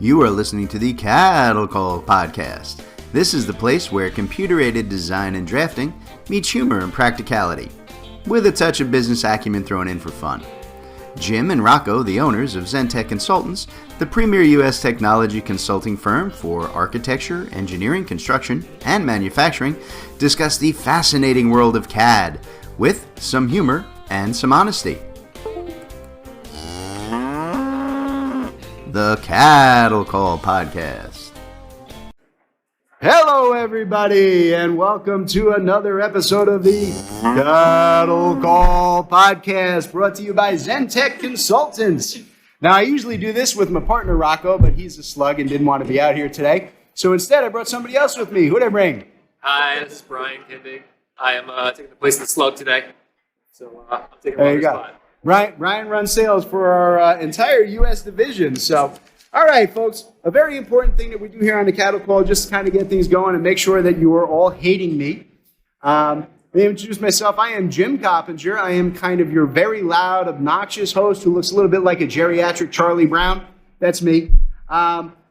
You are listening to the Cattle Call podcast. This is the place where computer-aided design and drafting meets humor and practicality, with a touch of business acumen thrown in for fun. Jim and Rocco, the owners of Tech Consultants, the premier U.S. technology consulting firm for architecture, engineering, construction, and manufacturing, discuss the fascinating world of CAD with some humor and some honesty. The Cattle Call podcast. Hello, everybody, and welcome to another episode of the Cattle Call podcast, brought to you by Tech Consultants. Now, I usually do this with my partner, Rocco, but he's a slug and didn't want to be out here today. So instead, I brought somebody else with me. Who'd I bring? Hi, this is Brian Kindig. I am taking the place of the slug today. So I'm taking there over you the go. spot. Brian runs sales for our entire U.S. division. So, all right, folks, a very important thing that we do here on the Cattle Call, just to kind of get things going and make sure that you are all hating me. Let me introduce myself. I am Jim Coppinger. I am kind of your very loud, obnoxious host who looks a little bit like a geriatric Charlie Brown. That's me.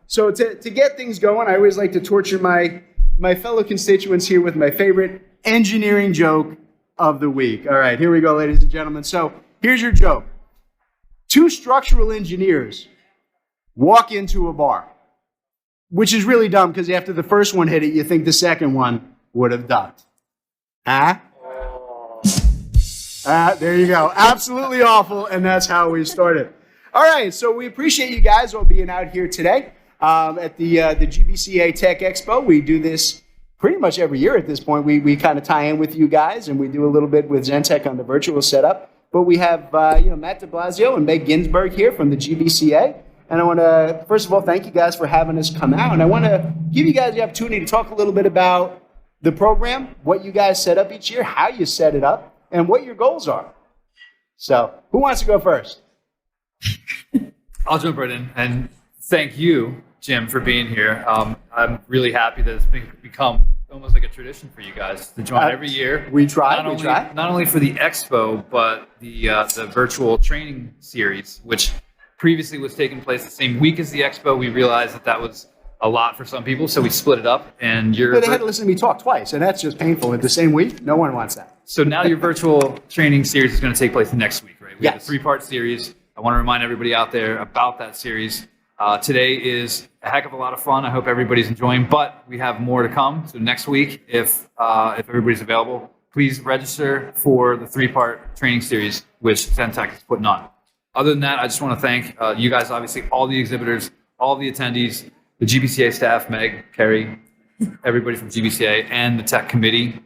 So to get things going, I always like to torture my fellow constituents here with my favorite engineering joke of the week. All right, here we go, ladies and gentlemen. So here's your joke. Two structural engineers walk into a bar, which is really dumb because after the first one hit it, you think the second one would have ducked. There you go. Absolutely awful, and that's how we started. All right, so we appreciate you guys all being out here today at the GBCA Tech Expo. We do this pretty much every year at this point. We kind of tie in with you guys, and we do a little bit with Tech on the virtual setup. But we have Matt de Blasio and Meg Ginsberg here from the GBCA. And I want to, first of all, thank you guys for having us come out. And I want to give you guys the opportunity to talk a little bit about the program, what you guys set up each year, how you set it up, and what your goals are. So, who wants to go first? I'll jump right in. And thank you, Jim, for being here. I'm really happy that it's become almost like a tradition for you guys to join every year. We try. Not only for the expo, but the virtual training series, which previously was taking place the same week as the expo. We realized that was a lot for some people, so we split it up. And But they had to listen to me talk twice, and that's just painful. At the same week, no one wants that. So now your virtual training series is going to take place next week, right? We have a 3-part series. I want to remind everybody out there about that series. Today is a heck of a lot of fun. I hope everybody's enjoying, but we have more to come. So next week, if everybody's available, please register for the 3-part training series which Tech is putting on. Other than that, I just want to thank you guys, obviously, all the exhibitors, all the attendees, the GBCA staff, Meg, Kerry, everybody from GBCA, and the tech committee.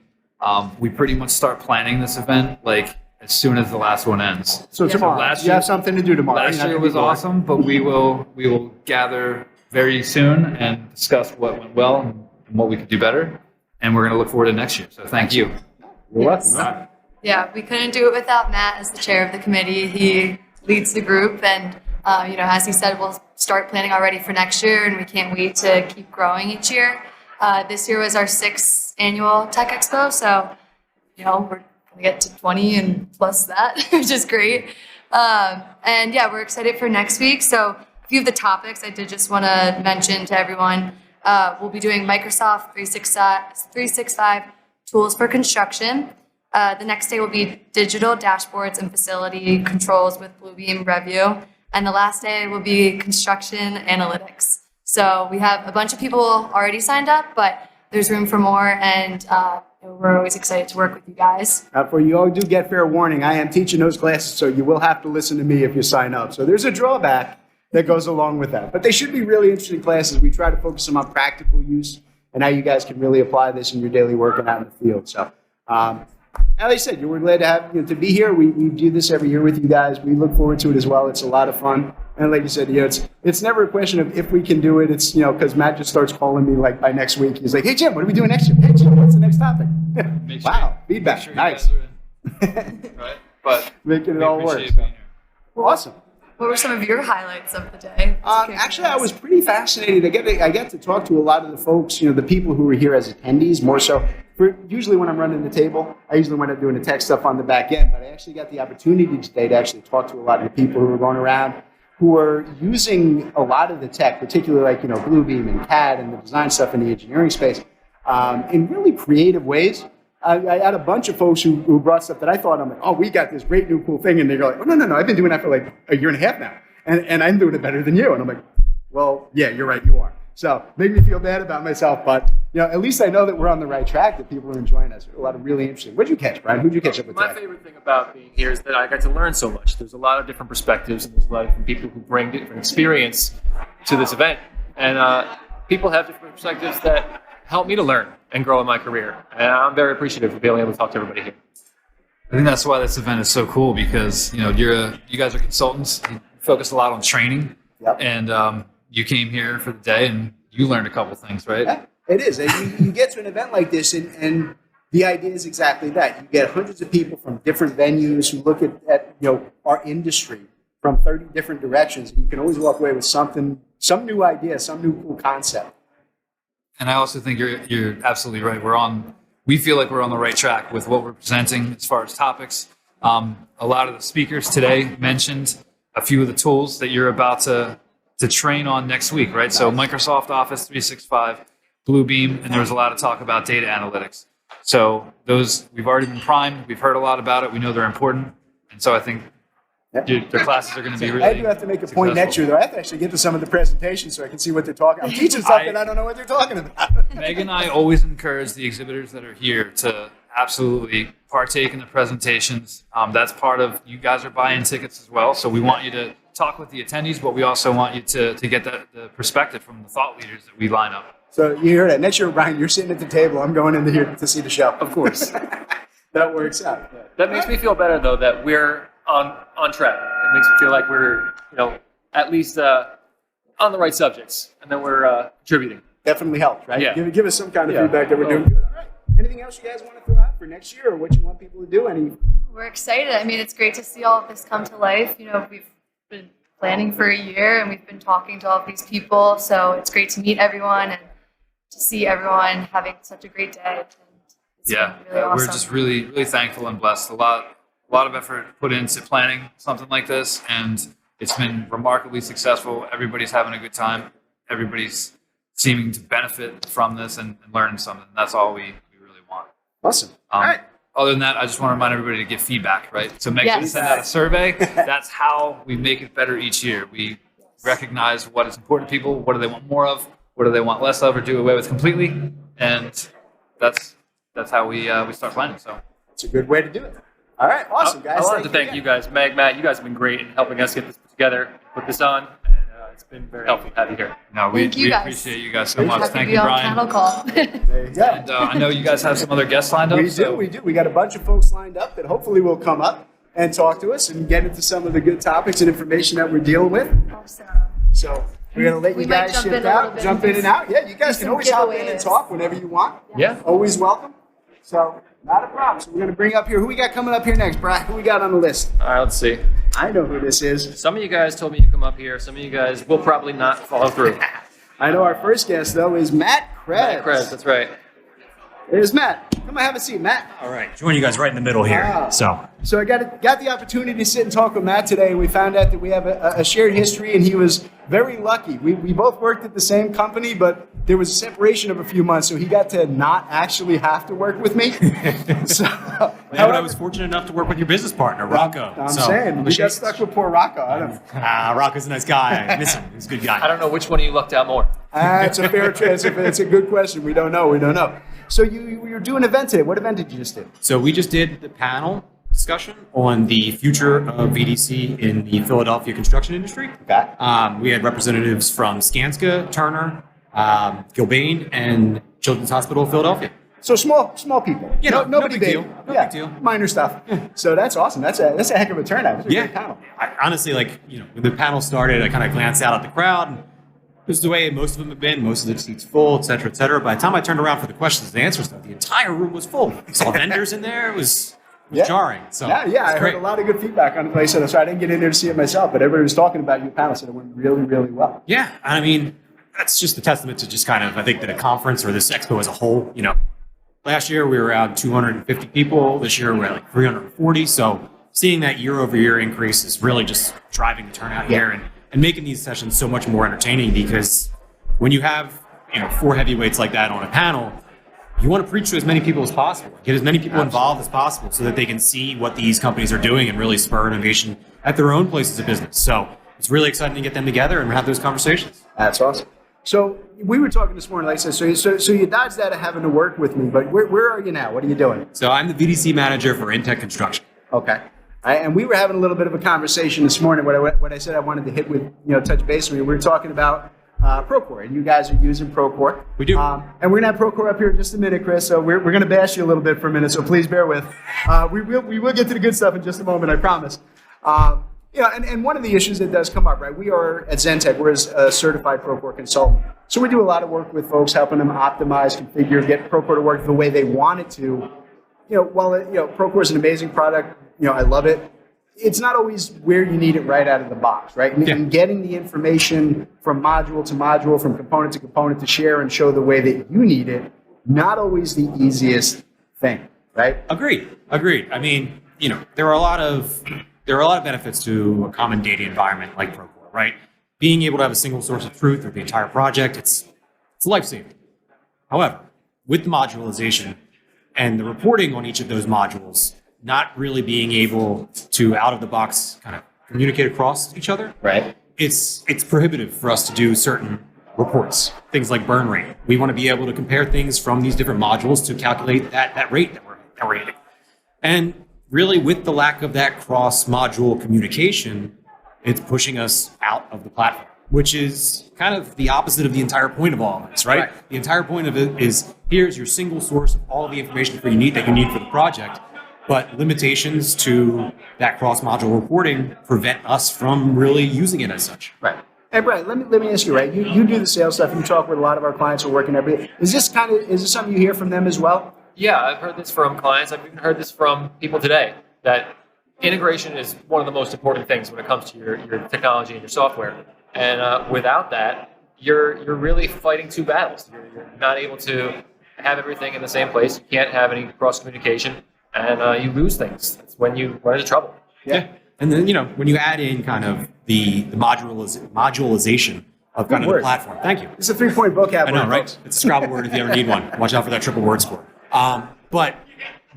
We pretty much start planning this event like as soon as the last one ends. So tomorrow, you have something to do tomorrow. Last year was awesome, but we will gather very soon and discuss what went well and what we could do better. And we're going to look forward to next year. So thank you. You're welcome. Yeah, we couldn't do it without Matt as the chair of the committee. He leads the group, and as he said, we'll start planning already for next year, and we can't wait to keep growing each year. This year was our 6th annual Tech Expo, so we're going to get to 20 and plus that, which is great. We're excited for next week. So a few of the topics I did just want to mention to everyone. We'll be doing Microsoft 365 tools for construction. The next day will be digital dashboards and facility controls with Bluebeam Review. And the last day will be construction analytics. So we have a bunch of people already signed up, but there's room for more, and we're always excited to work with you guys. For you all do get fair warning. I am teaching those classes, so you will have to listen to me if you sign up. So there's a drawback that goes along with that. But they should be really interesting classes. We try to focus them on practical use and how you guys can really apply this in your daily work and out in the field. So, as I said, we're glad to have to be here. We do this every year with you guys. We look forward to it as well. It's a lot of fun. And like you said, it's never a question of if we can do it. It's because Matt just starts calling me like by next week. He's like, "Hey Jim, what are we doing next year? Hey Jim, what's the next topic?" Wow, feedback, sure nice. Right? But making it all work. Awesome. What were some of your highlights of the day? Actually, I was pretty fascinated. I get to talk to a lot of the folks, the people who were here as attendees, more so. Usually when I'm running the table, I usually wind up doing the tech stuff on the back end, but I actually got the opportunity today to actually talk to a lot of the people who were going around who are using a lot of the tech, particularly like, Bluebeam and CAD and the design stuff in the engineering space, in really creative ways. I had a bunch of folks who brought stuff that I thought, I'm like, oh, we got this great new cool thing. And they go like, oh, no, I've been doing that for like a year and a half now. And I'm doing it better than you. And I'm like, well, yeah, you're right, you are. So made me feel bad about myself, but at least I know that we're on the right track, that people are enjoying us. A lot of really interesting. What did you catch, Brian? Who did you catch up with My today? favorite thing about being here is that I got to learn so much. There's a lot of different perspectives, and there's a lot of different people who bring different experience to this event. And people have different perspectives that help me to learn and grow in my career. And I'm very appreciative of being able to talk to everybody here. I think that's why this event is so cool because you guys are consultants. You focus a lot on training, and you came here for the day and you learned a couple things, right? Yeah, it is. You get to an event like this, and the idea is exactly that. You get hundreds of people from different venues who look at our industry from 30 different directions. And you can always walk away with some new idea, some new cool concept. And I also think you're absolutely right. We feel like we're on the right track with what we're presenting as far as topics. A lot of the speakers today mentioned a few of the tools that you're about to train on next week, right? So Microsoft Office 365, Bluebeam, and there was a lot of talk about data analytics. So those, we've already been primed. We've heard a lot about it. We know they're important. And so I think their classes are going to be really I do have to make a point next year, though. I have to actually get to some of the presentations so I can see what they're talking about. I'm teaching stuff that I don't know what they're talking about. Meg and I always encourage the exhibitors that are here to absolutely partake in the presentations. That's part of, you guys are buying tickets as well. So we want you to talk with the attendees, but we also want you to get the perspective from the thought leaders that we line up. So you hear that. Next year, Brian, you're sitting at the table. I'm going in here to see the show. Of course. That works out. Yeah. That makes me feel better, though, that we're on track. It makes me feel like we're, at least on the right subjects, and that we're contributing. Definitely helped, right? Yeah. Give us some kind of feedback that we're doing good. All right. Anything else you guys want to throw out for next year, or what you want people to do? We're excited. I mean, it's great to see all of this come to life. We've been planning for a year, and we've been talking to all of these people. So it's great to meet everyone and to see everyone having such a great day. It's been really awesome. We're just really, really thankful and blessed. A lot of effort put into planning something like this, and it's been remarkably successful. Everybody's having a good time. Everybody's seeming to benefit from this and learn something. That's all we really want. Awesome. All right. Other than that, I just want to remind everybody to give feedback, right? So make sure to send out a survey. That's how we make it better each year. We recognize what is important to people, what do they want more of, what do they want less of or do away with completely, and that's how we start planning. So it's a good way to do it. All right, awesome, guys. I wanted to thank you guys, Meg, Matt. You guys have been great in helping us get this put together, put this on, and it's been very helpful to have you here. No, we guys. appreciate you guys so much. Thank you, on Brian. Cattle Call. There you go. And I know you guys have some other guests lined up. We do. We got a bunch of folks lined up that hopefully will come up and talk to us and get into some of the good topics and information that we're dealing with. Awesome. So we're going to let We you might guys jump in shift a little out, bit jump and in and out. Yeah, you guys do can some always hop in and giveaways. talk whenever you want. Yeah. Always welcome. So not a problem. So we're going to bring up here. Who we got coming up here next, Brian? Who we got on the list? All right, let's see. I know who this is. Some of you guys told me to come up here. Some of you guys will probably not follow through. I know our first guest, though, is Matt Krebs. Matt Krebs, that's right. There's Matt. Come on, have a seat, Matt. All right, join you guys right in the middle here. Wow. So I got the opportunity to sit and talk with Matt today, and we found out that we have a shared history, and he was very lucky. We both worked at the same company, but there was a separation of a few months, so he got to not actually have to work with me. So, but I was fortunate enough to work with your business partner, Rocco. I'm saying, we got stuck with poor Rocco. Rocco's a nice guy. I miss him. He's a good guy. I don't know which one of you lucked out more. It's a fair choice. It's a good question. We don't know. So you're doing an event today. What event did you just do? So we just did the panel discussion on the future of VDC in the Philadelphia construction industry. Okay. We had representatives from Skanska, Turner, Gilbane, and Children's Hospital of Philadelphia. So small people. No big deal. No big deal. Minor stuff. So that's awesome. That's a heck of a turnout. It was a great panel. I, honestly, when the panel started, I kind of glanced out at the crowd. And this is the way most of them have been. Most of the seats full, et cetera, et cetera. By the time I turned around for the questions and answers, though, the entire room was full. I saw vendors in there. It was jarring. So I heard a lot of good feedback on the place. So I didn't get in there to see it myself, but everybody was talking about your panel, said it went really, really well. Yeah, I mean, that's just a testament to just kind of, I think, that a conference or this expo as a whole, last year we were around 250 people. This year we're at like 340. So seeing that year over year increase is really just driving the turnout here. And and making these sessions so much more entertaining, because when you have 4 heavyweights like that on a panel, you want to preach to as many people as possible, get as many people involved as possible so that they can see what these companies are doing and really spur innovation at their own places of business. So it's really exciting to get them together and have those conversations. That's awesome. So we were talking this morning, like I said, so you dodged out of having to work with me, but where are you now? What are you doing? So I'm the VDC manager for Intech Construction. Okay. And we were having a little bit of a conversation this morning. What I said I wanted to hit with, touch base with you. We were talking about Procore, and you guys are using Procore. We do. And we're going to have Procore up here in just a minute, Chris, so we're going to bash you a little bit for a minute, so please bear with. We will get to the good stuff in just a moment, I promise. And one of the issues that does come up, right, we are at Zentech, we're a certified Procore consultant. So we do a lot of work with folks, helping them optimize, configure, get Procore to work the way they want it to. While Procore is an amazing product, I love it. It's not always where you need it right out of the box, right? And getting the information from module to module, from component to component to share and show the way that you need it, not always the easiest thing, right? Agreed. I mean, there are a lot of benefits to a common data environment like Procore, right? Being able to have a single source of truth of the entire project, it's life-saving. However, with the modularization and the reporting on each of those modules, not really being able to out of the box kind of communicate across each other, right? It's prohibitive for us to do certain reports, things like burn rate. We want to be able to compare things from these different modules to calculate that rate that we're hitting. And really, with the lack of that cross-module communication, it's pushing us out of the platform, which is kind of the opposite of the entire point of all of this, right? The entire point of it is, here's your single source of all the information that you need for the project, but limitations to that cross-module reporting prevent us from really using it as such. Right. Hey, Brian, let me ask you, right? You do the sales stuff, you talk with a lot of our clients who are working every. Is this something you hear from them as well? Yeah, I've heard this from clients. I've even heard this from people today, that integration is one of the most important things when it comes to your technology and your software. And without that, you're really fighting 2 battles. You're not able to have everything in the same place. You can't have any cross-communication, and you lose things. That's when you run into trouble. Yeah. And then, when you add in kind of the modularization of kind of the platform. Thank you. It's a 3-point vocab. I know, right? It's a Scrabble word if you ever need one. Watch out for that triple word score. But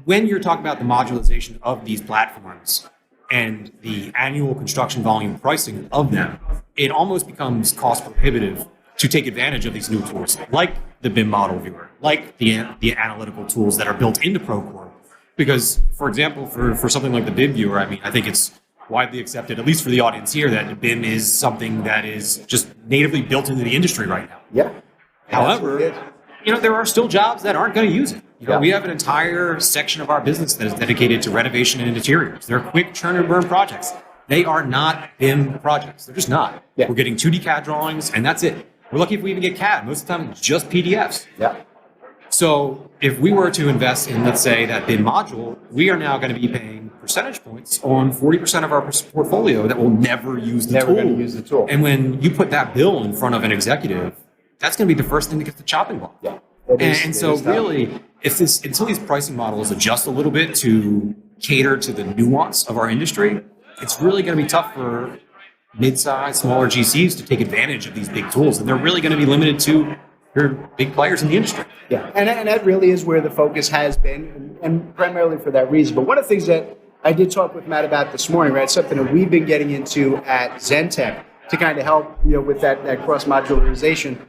when you're talking about the modularization of these platforms and the annual construction volume pricing of them, it almost becomes cost prohibitive to take advantage of these new tools, like the BIM model viewer, like the analytical tools that are built into Procore. Because, for example, for something like the BIM viewer, I mean, I think it's widely accepted, at least for the audience here, that BIM is something that is just natively built into the industry right now. Yeah. However, there are still jobs that aren't going to use it. We have an entire section of our business that is dedicated to renovation and interiors. They're quick churn and burn projects. They are not BIM projects. They're just not. Yeah. We're getting 2D CAD drawings, and that's it. We're lucky if we even get CAD. Most of the time, it's just PDFs. Yeah. So if we were to invest in, let's say, that BIM module, we are now going to be paying percentage points on 40% of our portfolio that will never use the tool. Never going to use the tool. And when you put that bill in front of an executive, that's going to be the first thing that gets the chopping block. Yeah. And so really, until these pricing models adjust a little bit to cater to the nuance of our industry, it's really going to be tough for mid-sized, smaller GCs to take advantage of these big tools. And they're really going to be limited to your big players in the industry. Yeah, and that really is where the focus has been, and primarily for that reason. But one of the things that I did talk with Matt about this morning, right, something that we've been getting into at Zentech to kind of help, with that cross-modularization,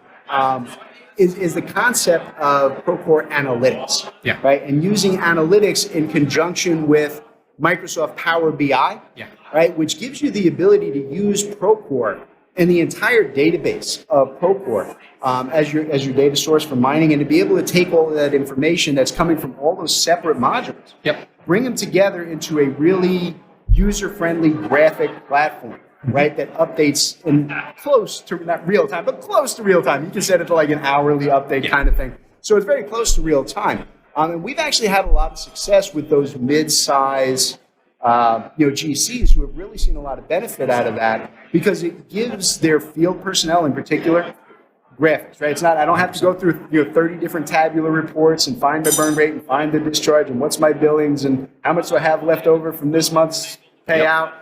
is the concept of Procore Analytics, right? And using analytics in conjunction with Microsoft Power BI, right, which gives you the ability to use Procore and the entire database of Procore as your data source for mining, and to be able to take all of that information that's coming from all those separate modules, bring them together into a really user-friendly graphic platform, right, that updates in close to, not real time, but close to real time. You can set it to like an hourly update kind of thing. So it's very close to real time. And we've actually had a lot of success with those mid-size GCs who have really seen a lot of benefit out of that, because it gives their field personnel in particular graphics, right? It's not, I don't have to go through 30 different tabular reports and find my burn rate and find the discharge and what's my billings and how much do I have left over from this month's payout.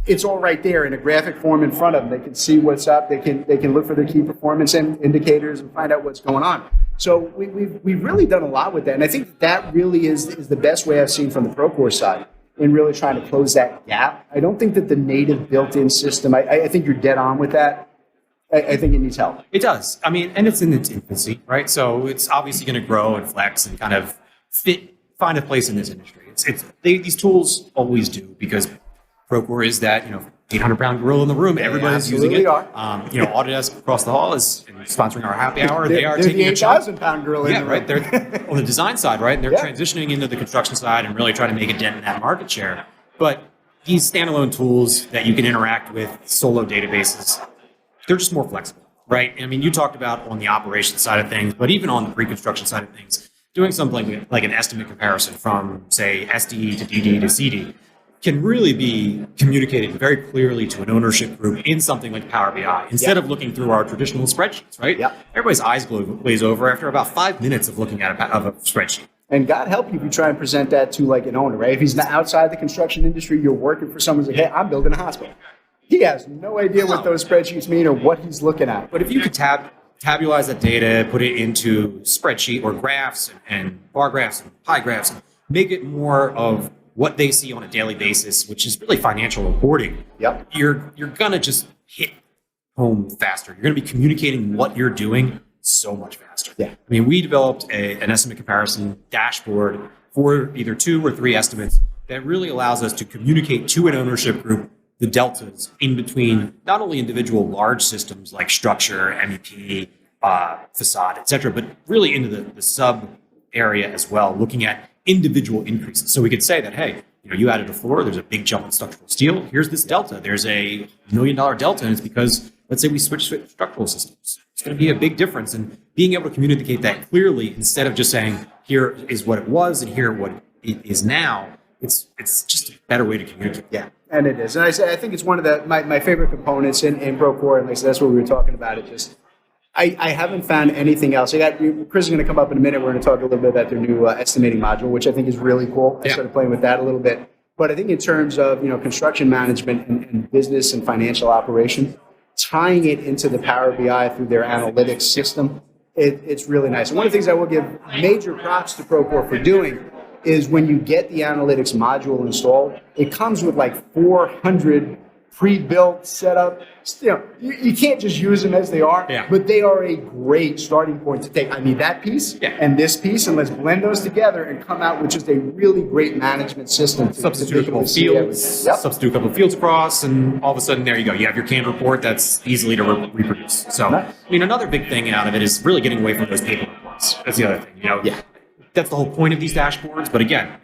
it's all right there in a graphic form in front of them. They can see what's up. They can look for their key performance indicators and find out what's going on. So we've really done a lot with that, and I think that really is the best way I've seen from the Procore side in really trying to close that gap. I don't think that the native built-in system. I think you're dead on with that. I think it needs help. It does. I mean, and it's in its infancy, right? So it's obviously going to grow and flex and kind of find a place in this industry. These tools always do, because Procore is that 800-pound gorilla in the room. Everybody's using it. Are. Autodesk across the hall is sponsoring our happy hour. They're, they are they're taking the a chunk. 8,000-pound gorilla. Yeah, in the right. room. They're on the design side, right? And they're Yeah. transitioning into the construction side and really trying to make a dent in that market share. But these standalone tools that you can interact with, solo databases, they're just more flexible, right? I mean, you talked about on the operations side of things, but even on the pre-construction side of things, doing something like an estimate comparison from, say, SD to DD to CD can really be communicated very clearly to an ownership group in something like Power BI, instead of looking through our traditional spreadsheets, right? Yep. Everybody's eyes glaze over after about 5 minutes of looking at a spreadsheet. And God help you if you try and present that to like an owner, right? If he's not outside the construction industry, you're working for someone who's like, hey, I'm building a hospital. He has no idea what those spreadsheets mean or what he's looking at. But if you could tabularize that data, put it into spreadsheet or graphs and bar graphs and pie graphs, and make it more of what they see on a daily basis, which is really financial reporting. Yep. You're gonna just hit home faster. You're gonna be communicating what you're doing so much faster. Yeah. I mean, we developed an estimate comparison dashboard for either 2 or 3 estimates that really allows us to communicate to an ownership group the deltas in between not only individual large systems like structure, MEP, facade, et cetera, but really into the sub area as well, looking at individual increases. So we could say that, hey, you added a floor, there's a big jump in structural steel. Here's this delta. There's a $1 million delta, and it's because, let's say we switch structural systems. It's going to be a big difference. And being able to communicate that clearly instead of just saying, here is what it was and here what it is now, it's just a better way to communicate. Yeah, and it is. And I think it's one of my favorite components in Procore, and like I said, that's what we were talking about. It just, I haven't found anything else. Chris is going to come up in a minute. We're going to talk a little bit about their new estimating module, which I think is really cool. I started playing with that a little bit. But I think in terms of construction management and business and financial operation, tying it into the Power BI through their analytics system, it's really nice. And one of the things I will give major props to Procore for doing is when you get the analytics module installed, it comes with like 400 pre-built setup. You can't just use them as they are, but they are a great starting point to take. I need that piece and this piece, and let's blend those together and come out with just a really great management system. Substitute a couple of fields, substitute a couple of fields across, and all of a sudden there you go. You have your canned report that's easily to reproduce. So, I mean, another big thing out of it is really getting away from those paper reports. That's the other thing, That's the whole point of these dashboards. But again,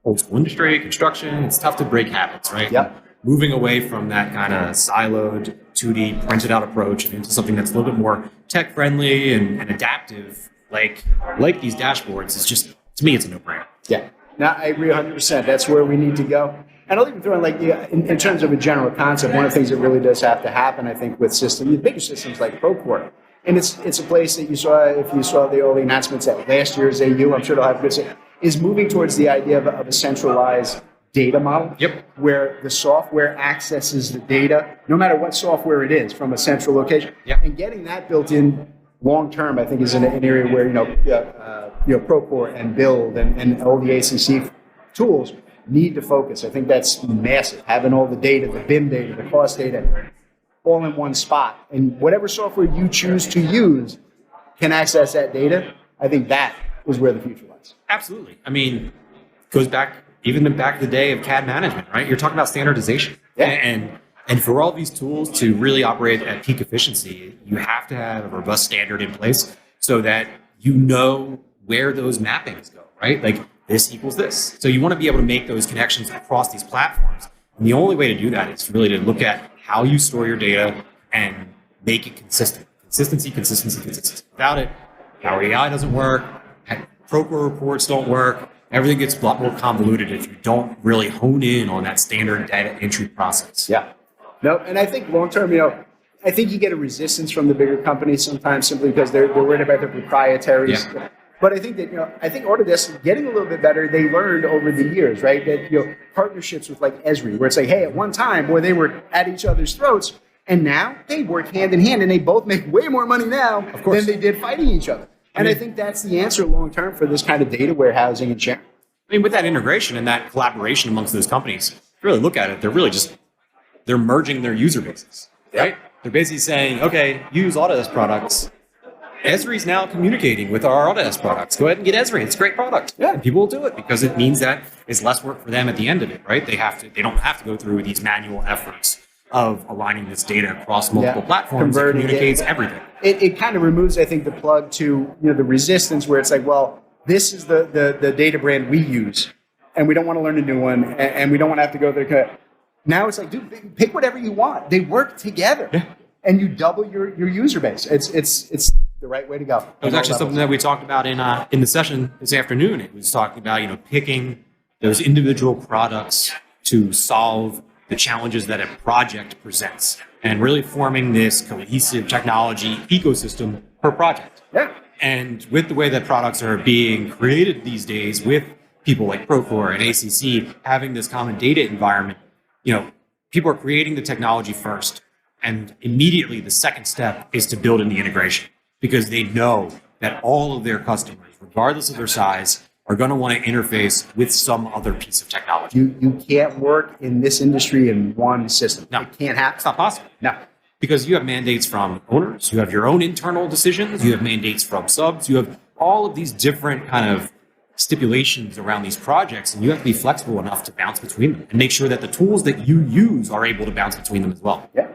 old school industry, construction, it's tough to break habits, right? Yep. Moving away from that kind of siloed 2D printed out approach and into something that's a little bit more tech friendly and adaptive, like these dashboards, is just, to me, it's a no-brainer. Yeah, no, I agree 100%. That's where we need to go. And I'll even throw in, in terms of a general concept, one of the things that really does have to happen, I think, with systems, the bigger systems like Procore, and it's a place that you saw, if you saw the early announcements at last year's AU, I'm sure they'll have good, is moving towards the idea of a centralized data model, where the software accesses the data, no matter what software it is, from a central location. And getting that built in long term, I think, is an area where Procore and Build and all the ACC tools need to focus. I think that's massive. Having all the data, the BIM data, the cost data, all in one spot, and whatever software you choose to use can access that data. I think that is where the future lies. Absolutely. I mean, it goes back. Even back in the day of CAD management, right? You're talking about standardization. And for all these tools to really operate at peak efficiency, you have to have a robust standard in place so that you know where those mappings go, right? Like this equals this. So you want to be able to make those connections across these platforms. And the only way to do that is really to look at how you store your data and make it consistent. Consistency. Without it, Power BI doesn't work. Procore reports don't work. Everything gets a lot more convoluted if you don't really hone in on that standard data entry process. Yeah. No, and I think long term, I think you get a resistance from the bigger companies sometimes simply because they're worried about their proprietaries. But I think that, I think Autodesk is getting a little bit better. They learned over the years, right? That, partnerships with like Esri, where it's like, hey, at one time where they were at each other's throats, and now they work hand in hand and they both make way more money now than they did fighting each other. And I think that's the answer long term for this kind of data warehousing and sharing. I mean, with that integration and that collaboration amongst those companies, if you really look at it, they're merging their user bases, right? They're basically saying, okay, use Autodesk products. Esri's now communicating with our Autodesk products. Go ahead and get Esri. It's a great product. Yeah. And people will do it because it means that it's less work for them at the end of it, right? They don't have to go through these manual efforts of aligning this data across multiple platforms that communicates everything. It kind of removes, I think, the plug to the resistance where it's like, well, this is the data brand we use, and we don't want to learn a new one, and we don't want to have to go there. Now it's like, dude, pick whatever you want. They work together, and you double your user base. It's the right way to go. It was actually something that we talked about in the session this afternoon. It was talking about picking those individual products to solve the challenges that a project presents, and really forming this cohesive technology ecosystem per project. Yeah. And with the way that products are being created these days, with people like Procore and ACC having this common data environment, people are creating the technology first, and immediately the second step is to build in the integration, because they know that all of their customers, regardless of their size, are going to want to interface with some other piece of technology. You can't work in this industry in one system. No. It can't happen. It's not possible. No. Because you have mandates from owners, you have your own internal decisions, you have mandates from subs, you have all of these different kind of stipulations around these projects, and you have to be flexible enough to bounce between them and make sure that the tools that you use are able to bounce between them as well. Yeah,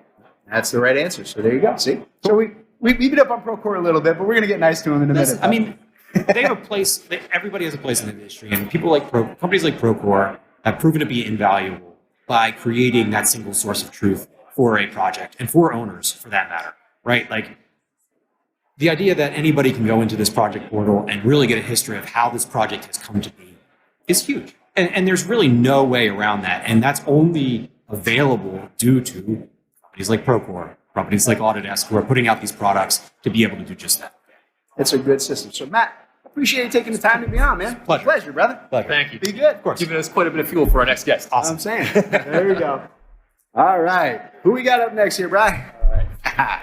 that's the right answer. So there you go. See? So we beat up on Procore a little bit, but we're going to get nice to them in a minute. I mean, they have a place, everybody has a place in the industry, and people like companies like Procore have proven to be invaluable by creating that single source of truth for a project, and for owners for that matter, right? Like the idea that anybody can go into this project portal and really get a history of how this project has come to be is huge. And there's really no way around that. And that's only available due to companies like Procore, companies like Autodesk, who are putting out these products to be able to do just that. It's a good system. So Matt, appreciate you taking the time to be on, man. Pleasure, brother. Pleasure. Thank you. Be good. Of course. Giving us quite a bit of fuel for our next guest. I'm saying. There we go. All right. Who we got up next here, Brian? All right.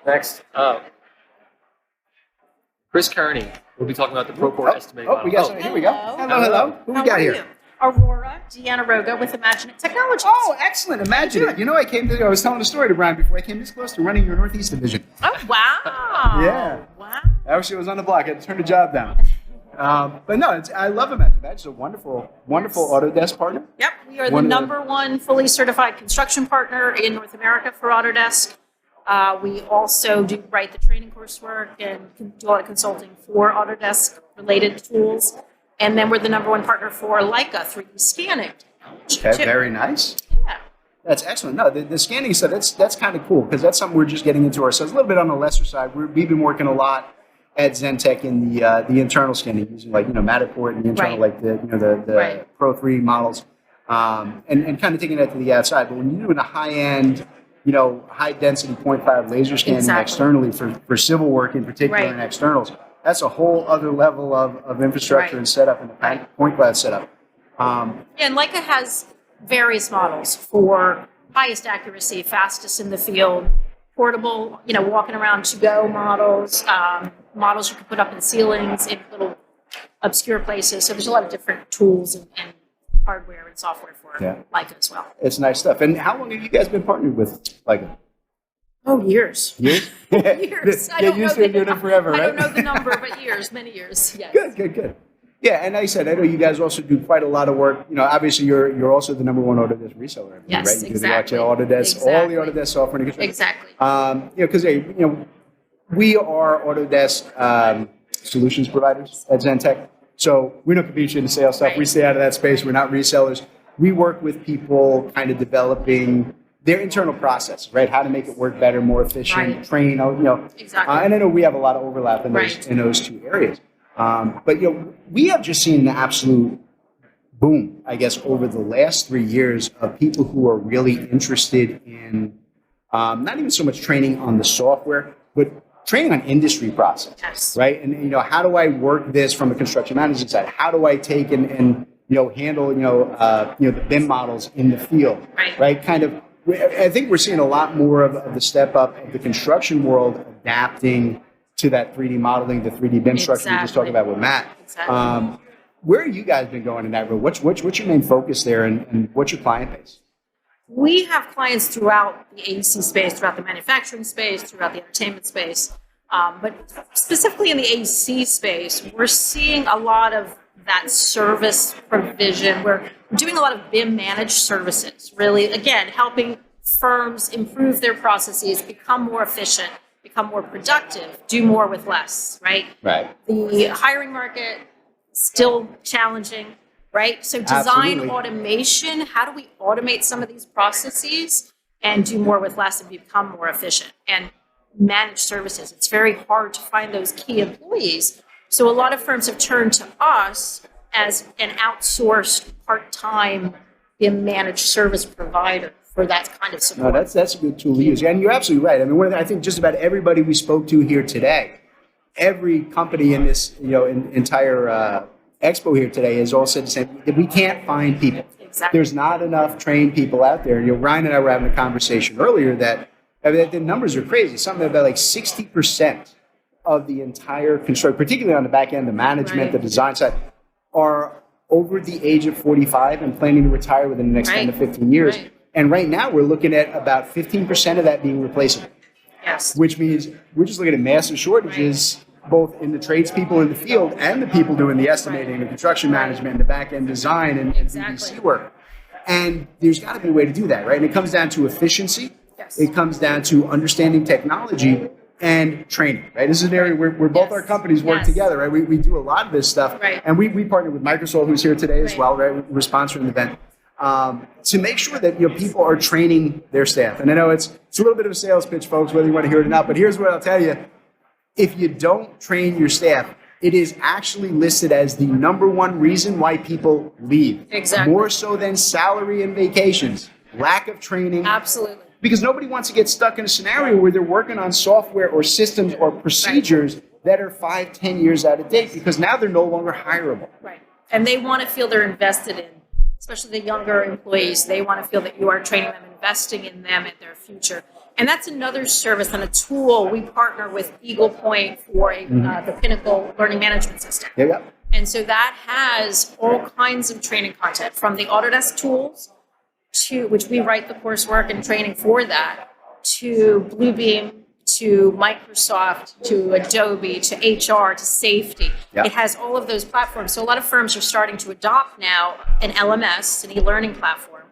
Next, Chris Kearney. We'll be talking about the Procore estimating model. We got some. Here we go. Hello. Who we How got are here? you? Aurora Giannaroga with Imagine It Technologies. Oh, excellent. Imagine it. I was telling a story to Brian before I came this close to running your Northeast division. Oh, wow. Yeah. Wow. Actually, I was on the block. I had to turn the job down. But no, I love Imagine. Imagine's a wonderful Autodesk partner. Yep, we are the number one fully certified construction partner in North America for Autodesk. We also do write the training coursework and do a lot of consulting for Autodesk related tools. And then we're the number one partner for Leica 3D scanning. Okay, very nice. Yeah. That's excellent. No, the scanning stuff, that's kind of cool, because that's something we're just getting into ourselves. A little bit on the lesser side. We've been working a lot at Zentech in the internal scanning, using Matterport and the internal, the Pro 3 models, and kind of taking that to the outside. But when you're doing a high-end, high density 0.5 laser scanning externally for civil work in particular and externals, that's a whole other level of infrastructure and setup and the point cloud setup. And Leica has various models for highest accuracy, fastest in the field, portable, walking around to-go models, models you can put up in ceilings in little obscure places. So there's a lot of different tools and hardware and software for Leica as well. It's nice stuff. And how long have you guys been partnered with Leica? Oh, years. Years? Years. Get used to doing it forever, right? I don't know the number, but years, many years. Yes. Good. Yeah, and like I said, I know you guys also do quite a lot of work. Obviously you're also the number one Autodesk reseller, right? Yes, You exactly. do the Autodesk, all the Autodesk software. Exactly. Because we are Autodesk solutions providers at Zentech, so we don't compete in the sales stuff. We stay out of that space. We're not resellers. We work with people kind of developing their internal process, right? How to make it work better, more efficient, train, Exactly. And I know we have a lot of overlap in those two areas. But we have just seen an absolute boom, I guess, over the last 3 years of people who are really interested in not even so much training on the software, but training on industry process, Yes. right? And how do I work this from a construction management side? How do I take and handle the BIM models in the field, Right. Kind of. I think we're seeing a lot more of the step up of the construction world adapting to that 3D modeling, the 3D BIM structure we just talked about with Matt. Exactly. Where have you guys been going in that road? What's your main focus there, and what's your client base? We have clients throughout the AEC space, throughout the manufacturing space, throughout the entertainment space. But specifically in the AEC space, we're seeing a lot of that service provision. We're doing a lot of BIM managed services, really, again, helping firms improve their processes, become more efficient, become more productive, do more with less, right? Right. The hiring market, still challenging, right? So design Absolutely. automation, how do we automate some of these processes and do more with less and become more efficient? And managed services, it's very hard to find those key employees. So a lot of firms have turned to us as an outsourced part-time managed service provider for that kind of support. No, that's a good tool to use. And you're absolutely right. I mean, I think just about everybody we spoke to here today, every company in this entire expo here today has all said the same. We can't find people. Exactly. There's not enough trained people out there. Ryan and I were having a conversation earlier that the numbers are crazy. Something about like 60% of the entire construction, particularly on the back end, the management, Right. the design side, are over the age of 45 and planning to retire within the next 10 to Right. 15 years. Right. And right now we're looking at about 15% of that being replaceable, Yes. which means we're just looking at massive shortages, both in the tradespeople in the field and the people doing the estimating, the construction management, and the back end design and Exactly. BBC work. And there's got to be a way to do that, right? And it comes down to efficiency. Yes. It comes down to understanding technology and training, right? This is an area where both Yes. our companies work Yes. together, right? We do a lot of this stuff. Right. And we partner with Microsoft, who's here today as Right. well, right? We're sponsoring the event. To make sure that people are training their staff. And I know it's a little bit of a sales pitch, folks, whether you want to hear it or not, but here's what I'll tell you. If you don't train your staff, it is actually listed as the number one reason why people leave. Exactly. More so than salary and vacations. Lack of training. Absolutely. Because nobody wants to get stuck in a scenario where they're working on software or systems or procedures that are 5-10 years out of date, because now they're no longer hireable. Right. And they want to feel they're invested in, especially the younger employees. They want to feel that you are training them, investing in them and their future. And that's another service and a tool. We partner with Eagle Point for the Pinnacle Learning Management System. Yeah. And so that has all kinds of training content, from the Autodesk tools, to which we write the coursework and training for that, to Bluebeam, to Microsoft, to Adobe, to HR, to safety. Yep. It has all of those platforms. So a lot of firms are starting to adopt now an LMS, an e-learning platform,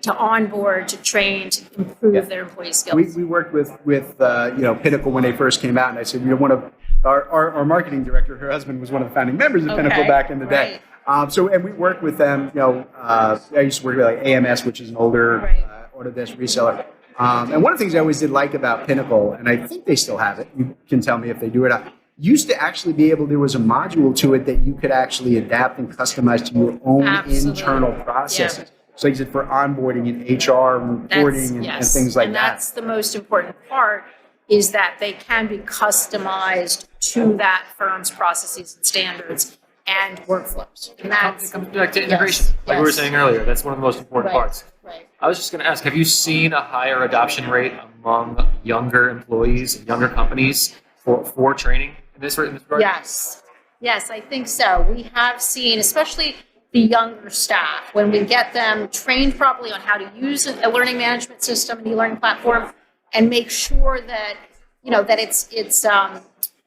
to onboard, to train, to improve their employee skills. We worked with Pinnacle when they first came out, and I said, one of our marketing director, her husband was one of the founding members of Pinnacle back in the day. And we worked with them. I used to work with like AMS, which is an older Autodesk reseller. And one of the things I always did like about Pinnacle, and I think they still have it, you can tell me if they do or not, used to actually be able, there was a module to it that you could actually adapt and customize to your own internal processes. Yeah. So like I said, for onboarding and HR reporting and things like and that. that's the most important part, is that they can be customized to that firm's processes and standards and workflows. And that's It comes back to integration, like we were saying earlier. That's one of the most important parts. Right. I was just going to ask, have you seen a higher adoption rate among younger employees and younger companies for training in this regard? Yes. Yes, I think so. We have seen, especially the younger staff, when we get them trained properly on how to use a learning management system, an e-learning platform, and make sure that, that it's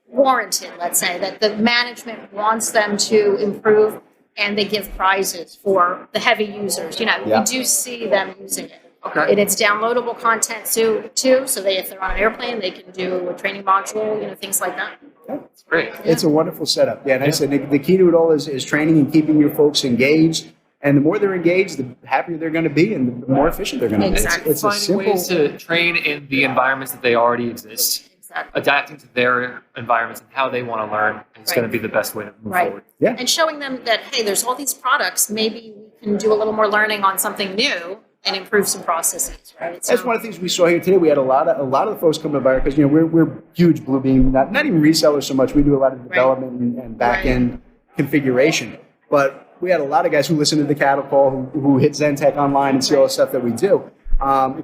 warranted, let's say, that the management wants them to improve, and they give prizes for the heavy users. We do see them using it. Okay. And it's downloadable content too, so if they're on an airplane, they can do a training module, things like that. That's great. It's a wonderful setup. Yeah, and I said the key to it all is training and keeping your folks engaged. And the more they're engaged, the happier they're going to be, and the more efficient they're going to be. Exactly. It's a Finding simple. ways to train in the environments that they already exist, Exactly. adapting to their environments and how they want to learn is going to be the best way to move Right. forward. Yeah. And showing them that, hey, there's all these products. Maybe we can do a little more learning on something new and improve some processes, right? That's one of the things we saw here today. We had a lot of the folks coming by because we're huge Bluebeam, not even resellers so much. We do a lot of development and back end configuration, but we had a lot of guys who listen to the cattle call, who hit Zentech online and see all the stuff that we do,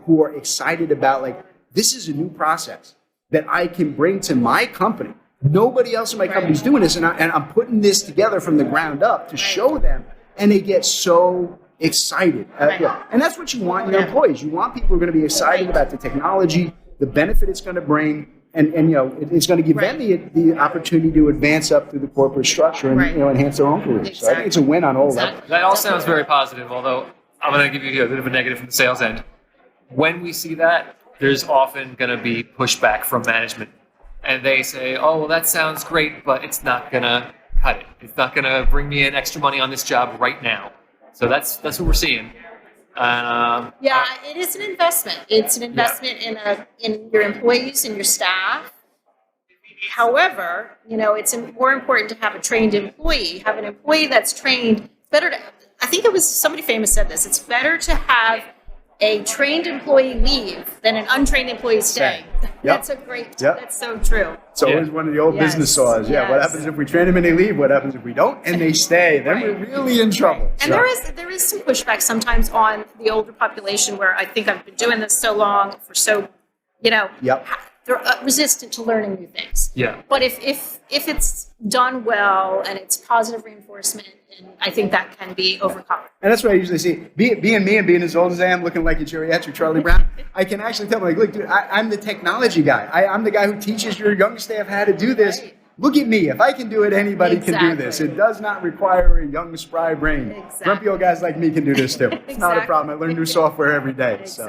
who are excited about like this is a new process that I can bring to my company. Nobody else in my company is doing this, and I'm putting this together from the ground up to show them, and they get so excited. And that's what you want in your employees. You want people who are going to be excited about the technology, the benefit it's going to bring, and it's going to give them the opportunity to advance up through the corporate structure and enhance their own careers. So I think it's a win on all levels. That all sounds very positive, although I'm going to give you a bit of a negative from the sales end. When we see that, there's often going to be pushback from management. And they say, oh, well, that sounds great, but it's not going to cut it. It's not going to bring me in extra money on this job right now. So that's what we're seeing. It is an investment. It's an investment in your employees and your staff. However, it's more important to have a trained employee. Have an employee that's trained. I think it was somebody famous said this. It's better to have a trained employee leave than an untrained employee stay. That's that's so true. It's always one of the old business saws. What happens if we train them and they leave? What happens if we don't and they stay? Then we're really in trouble. And there is some pushback sometimes on the older population where I think I've been doing this so long they're resistant to learning new things. Yeah. But if it's done well and it's positive reinforcement, and I think that can be overcome. And that's what I usually see. Being me and being as old as I am, looking like a geriatric Charlie Brown, I can actually tell them, like, look, dude, I'm the technology guy. I'm the guy who teaches your young staff how to do this. Right. Look at me. If I can do it, anybody can do this. It does not require a young, spry brain. Exactly. Grumpy old guys like me can do this too. It's not a problem. I learn new software every day. So.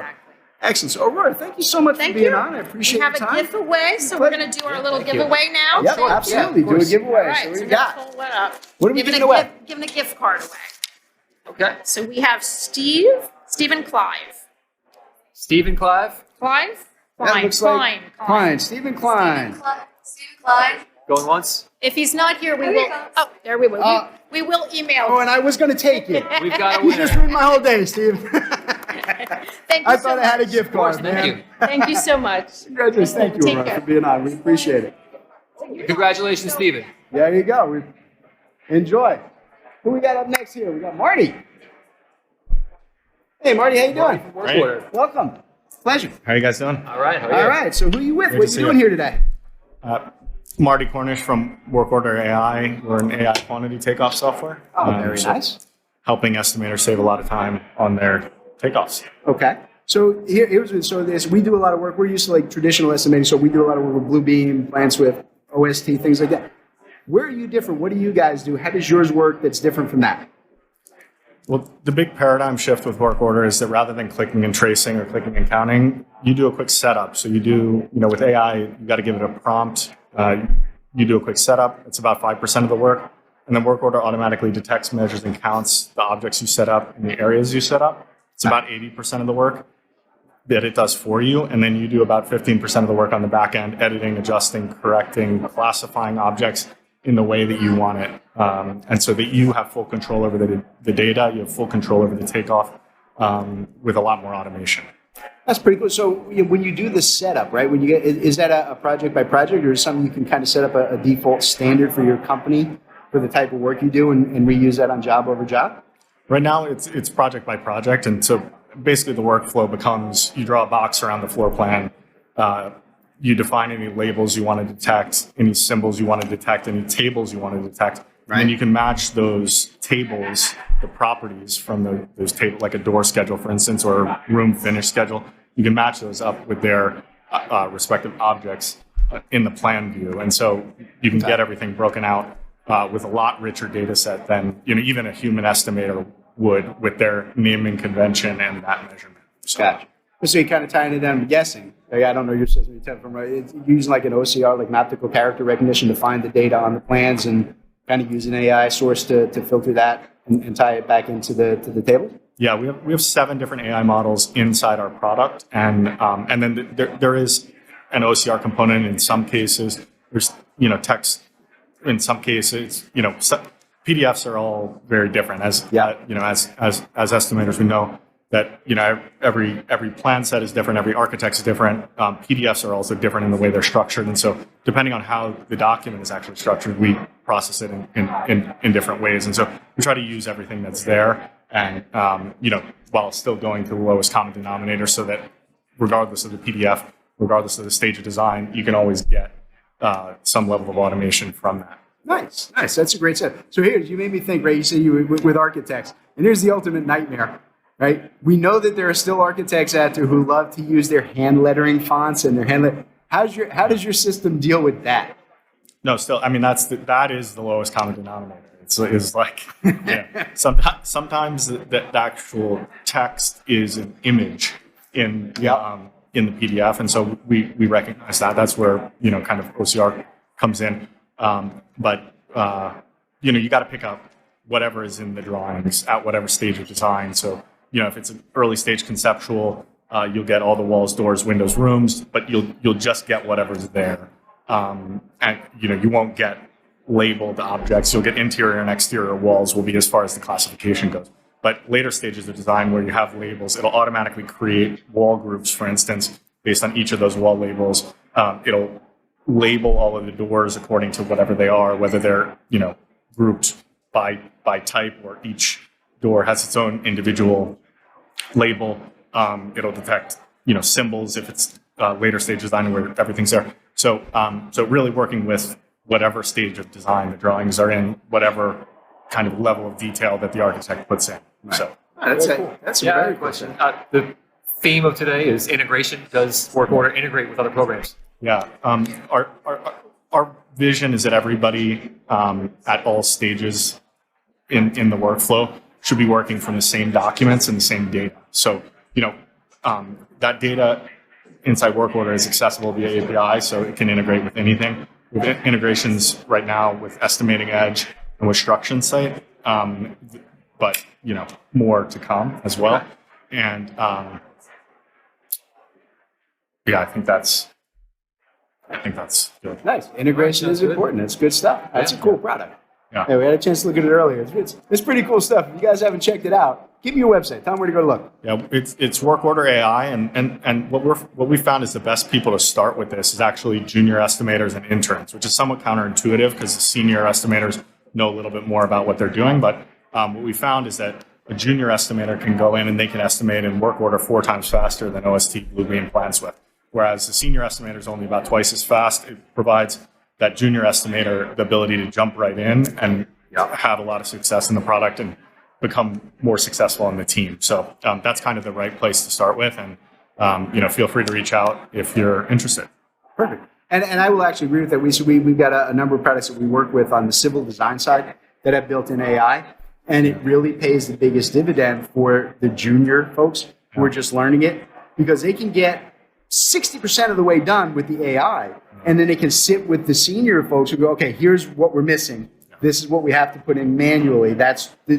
Excellent. So, Aurora, thank you so much for being on. I appreciate your time. We have a giveaway, so we're going to do our little giveaway now. Yep, absolutely. Do a giveaway. All right, so what do you so got? pull that up. What are we giving away? Giving a gift card away. Okay. So we have Stephen Clive. Stephen Clive? Klein. Stephen Klein. Stephen Klein. Going once? If he's not here, we will. Oh, there we will. We will email. Oh, and I was going to take it. We've got a You just winner. ruined my whole day, Steve. Thank you I thought I had a gift card, Thank man. you. Thank you so much. Congratulations. Thank you, Take Aurora, care. for being on. We appreciate it. Congratulations, Stephen. There you go. Enjoy. Who we got up next here? We got Marty. Hey, Marty, how you doing? Work order. Welcome. Pleasure. How are you guys doing? All right. How are you? All right. So who are you with? Great What to are you see doing you. here today? Marty Cornish from Work Order AI. We're an AI quantity takeoff software. Oh, very so nice. Helping estimators save a lot of time on their takeoffs. Okay. So here's we do a lot of work. We're used to like traditional estimating, so we do a lot of work with Bluebeam, PlanSwift, OST, things like that. Where are you different? What do you guys do? How does yours work that's different from that? Well, the big paradigm shift with Work Order is that rather than clicking and tracing or clicking and counting, you do a quick setup. So you do, with AI, you got to give it a prompt. You do a quick setup. It's about 5% of the work. And then Work Order automatically detects, measures, and counts the objects you set up and the areas you set up. It's about 80% of the work that it does for you. And then you do about 15% of the work on the back end, editing, adjusting, correcting, classifying objects in the way that you want it. And so that you have full control over the data, you have full control over the takeoff with a lot more automation. That's pretty cool. So when you do the setup, right? When you get, is that a project by project, or is something you can kind of set up a default standard for your company for the type of work you do and reuse that on job over job? Right now, it's project by project, and so basically the workflow becomes you draw a box around the floor plan, you define any labels you want to detect, any symbols you want to detect, any tables you want to detect, and then you can match those tables, the properties from those tables, like a door schedule, for instance, or a room finish schedule. You can match those up with their respective objects in the plan view, and so you can get everything broken out with a lot richer data set than even a human estimator would with their naming convention and that measurement. So, Gotcha. So you're kind of tying it down, I'm guessing. Like, I don't know your system, you tell from right. It's using like an OCR, like an optical character recognition, to find the data on the plans and kind of use an AI source to filter that and tie it back into the table? Yeah, we have 7 different AI models inside our product, and then there is an OCR component in some cases. There's text in some cases. PDFs are all very different. As estimators, we know that every plan set is different, every architect is different. PDFs are also different in the way they're structured, and so depending on how the document is actually structured, we process it in different ways. And so we try to use everything that's there, and while still going to the lowest common denominator, so that regardless of the PDF, regardless of the stage of design, you can always get some level of automation from that. Nice. That's a great set. So here, you made me think, right? You said you were with architects, and here's the ultimate nightmare. Right? We know that there are still architects out there who love to use their hand lettering fonts and their how does your system deal with that? No, still, I mean, that is the lowest common denominator. It's like, sometimes the actual text is an image in the PDF, and so we recognize that. That's where kind of OCR comes in. But you got to pick up whatever is in the drawings at whatever stage of design. So if it's an early stage conceptual, you'll get all the walls, doors, windows, rooms, but you'll just get whatever's there. And you won't get labeled objects. You'll get interior and exterior walls will be as far as the classification goes. But later stages of design where you have labels, it'll automatically create wall groups, for instance, based on each of those wall labels. It'll label all of the doors according to whatever they are, whether they're grouped by type or each door has its own individual label. It'll detect symbols if it's later stage design where everything's there. So really working with whatever stage of design the drawings are in, whatever kind of level of detail that the architect puts in. Right. So that's a very question. The theme of today is integration. Does work order integrate with other programs? Yeah. Our vision is that everybody at all stages in the workflow should be working from the same documents and the same data. So, that data inside work order is accessible via API, so it can integrate with anything. We have integrations right now with Estimating Edge and with Struction Site, but more to come as well. And I think that's good. Nice. Integration is important. It's good stuff. That's a cool product. Yeah. Hey, we had a chance to look at it earlier. It's pretty cool stuff. If you guys haven't checked it out, give me your website. Tell them where to go to look. Yeah, it's Work Order AI, and what we found is the best people to start with this is actually junior estimators and interns, which is somewhat counterintuitive because the senior estimators know a little bit more about what they're doing. But what we found is that a junior estimator can go in and they can estimate in Work Order 4 times faster than OST Bluebeam plans with. Whereas the senior estimator is only about twice as fast. It provides that junior estimator the ability to jump right in and have a lot of success in the product and become more successful on the team. So that's kind of the right place to start with. And feel free to reach out if you're interested. Perfect. And I will actually agree with that. We've got a number of products that we work with on the civil design side that have built-in AI, and it really pays the biggest dividend for the junior folks who are just learning it, because they can get 60% of the way done with the AI, and then they can sit with the senior folks who go, okay, here's what we're missing. This is what we have to put in manually. That's the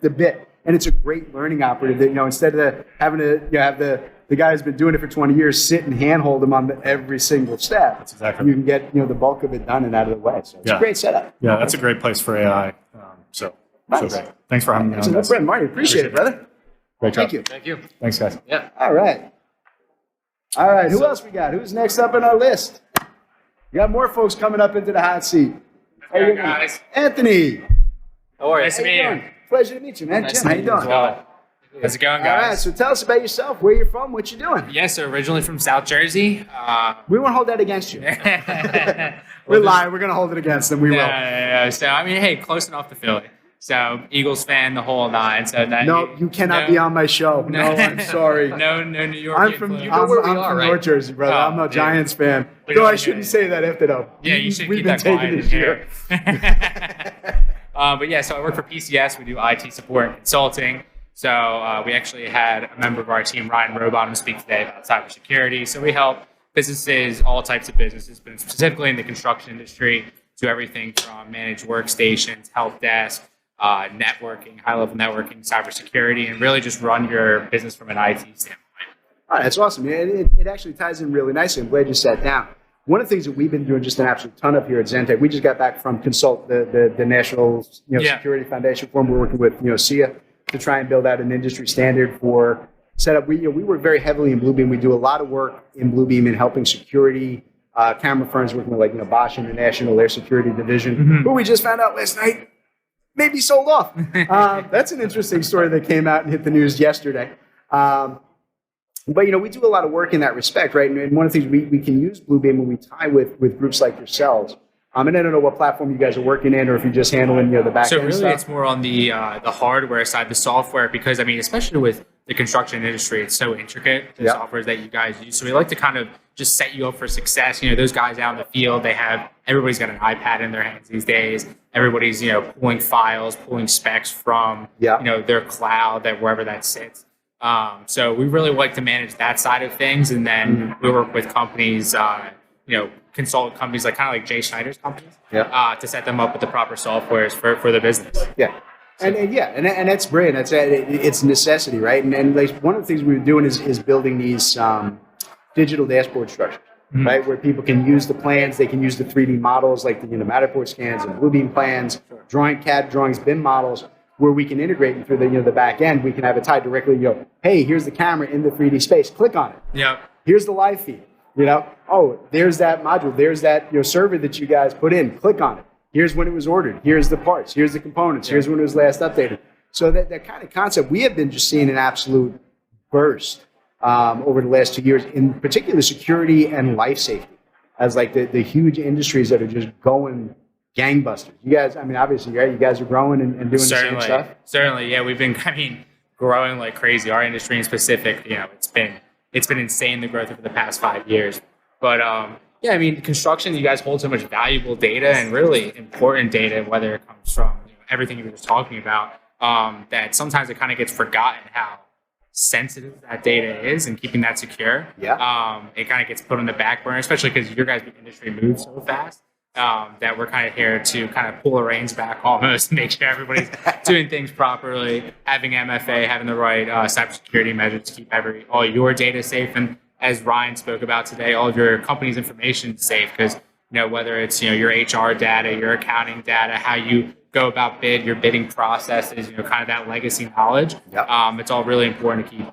bit. And it's a great learning operative that, instead of having to have the guy who's been doing it for 20 years sit and handhold them on every single step. That's exactly. You can get, the bulk of it done and out of the way. So it's a great setup. Yeah, that's a great place for AI. So great. Thanks for having me on. No problem, Marty. Appreciate it, brother. Great job. Thank you. Thank you. Thanks, guys. Yeah. All right. Who else we got? Who's next up on our list? We got more folks coming up into the hot seat. How you doing? Guys. Anthony. How are you? Nice to How meet you you. doing? Pleasure to meet you, man. Nice Jim, to how meet you doing? as well. How's it going, All right, guys? so tell us about yourself. Where you're from, what you doing. Yeah, so originally from South Jersey. We won't hold that against you. We're Well, lying. We're going to hold it against them. We will. No. So, hey, close enough to Philly. So, Eagles fan, the whole nine. So No, you cannot be on my show. No, I'm sorry. No New York. I'm from, influence. I'm, where we I'm are, from right? North Jersey, brother. Oh, I'm a yeah. Giants fan. We No, don't I do shouldn't it. say that after though. Yeah, you should We've keep been that taking quiet this year. But yeah, so I work for PCS. We do IT support and consulting. So we actually had a member of our team, Ryan Robon, speak today about cybersecurity. So we help businesses, all types of businesses, but specifically in the construction industry, do everything from managed workstations, help desk, networking, high-level networking, cybersecurity, and really just run your business from an IT standpoint. All right, that's awesome. It actually ties in really nicely. I'm glad you sat down. One of the things that we've been doing just an absolute ton of here at Zentech, we just got back from Consult, the National Security Foundation Forum. We're working with SIA to try and build out an industry standard for setup. We work very heavily in Bluebeam. We do a lot of work in Bluebeam in helping security camera firms working with like Bosch International, their security division, who we just found out last night maybe sold off. That's an interesting story that came out and hit the news yesterday. But we do a lot of work in that respect, right? And one of the things we can use Bluebeam when we tie with groups like yourselves. And I don't know what platform you guys are working in, or if you're just handling the back So end really, stuff. it's more on the hardware side, the software, because I mean, especially with the construction industry, it's so intricate, the softwares that you guys use. So we like to kind of just set you up for success. Those guys out in the field, everybody's got an iPad in their hands these days. Everybody's pulling files, pulling specs from their cloud, that wherever that sits. So we really like to manage that side of things, and then we work with companies, consultant companies like Jay Schneider's companies, to set them up with the proper softwares for the business. Yeah. And that's brilliant. It's necessity, right? And like one of the things we were doing is building these digital dashboard structures, right? Where people can use the plans, they can use the 3D models like the Matterport scans and Bluebeam plans, CAD drawings, BIM models, where we can integrate through the back end. We can have it tied directly. Hey, here's the camera in the 3D space. Click on it. Yeah. Here's the live feed. Oh, there's that module. There's that server that you guys put in. Click on it. Here's when it was ordered. Here's the parts. Here's the components. Here's when it was last updated. So that kind of concept, we have been just seeing an absolute burst over the last 2 years, in particular security and life safety, as like the huge industries that are just going gangbusters. You guys, I mean, obviously, right? You guys are growing and doing the same stuff. Certainly, yeah. We've been, growing like crazy. Our industry in specific, it's been insane, the growth over the past 5 years. But construction, you guys hold so much valuable data and really important data, whether it comes from everything you were just talking about, that sometimes it kind of gets forgotten how sensitive that data is, and keeping that secure. It kind of gets put on the back burner, especially because your guys' industry moves so fast. That we're kind of here to kind of pull the reins back almost, make sure everybody's doing things properly, having MFA, having the right cybersecurity measures to keep all your data safe, and as Ryan spoke about today, all of your company's information safe, because whether it's your HR data, your accounting data, how you go about your bidding processes, kind of that legacy knowledge. It's all really important to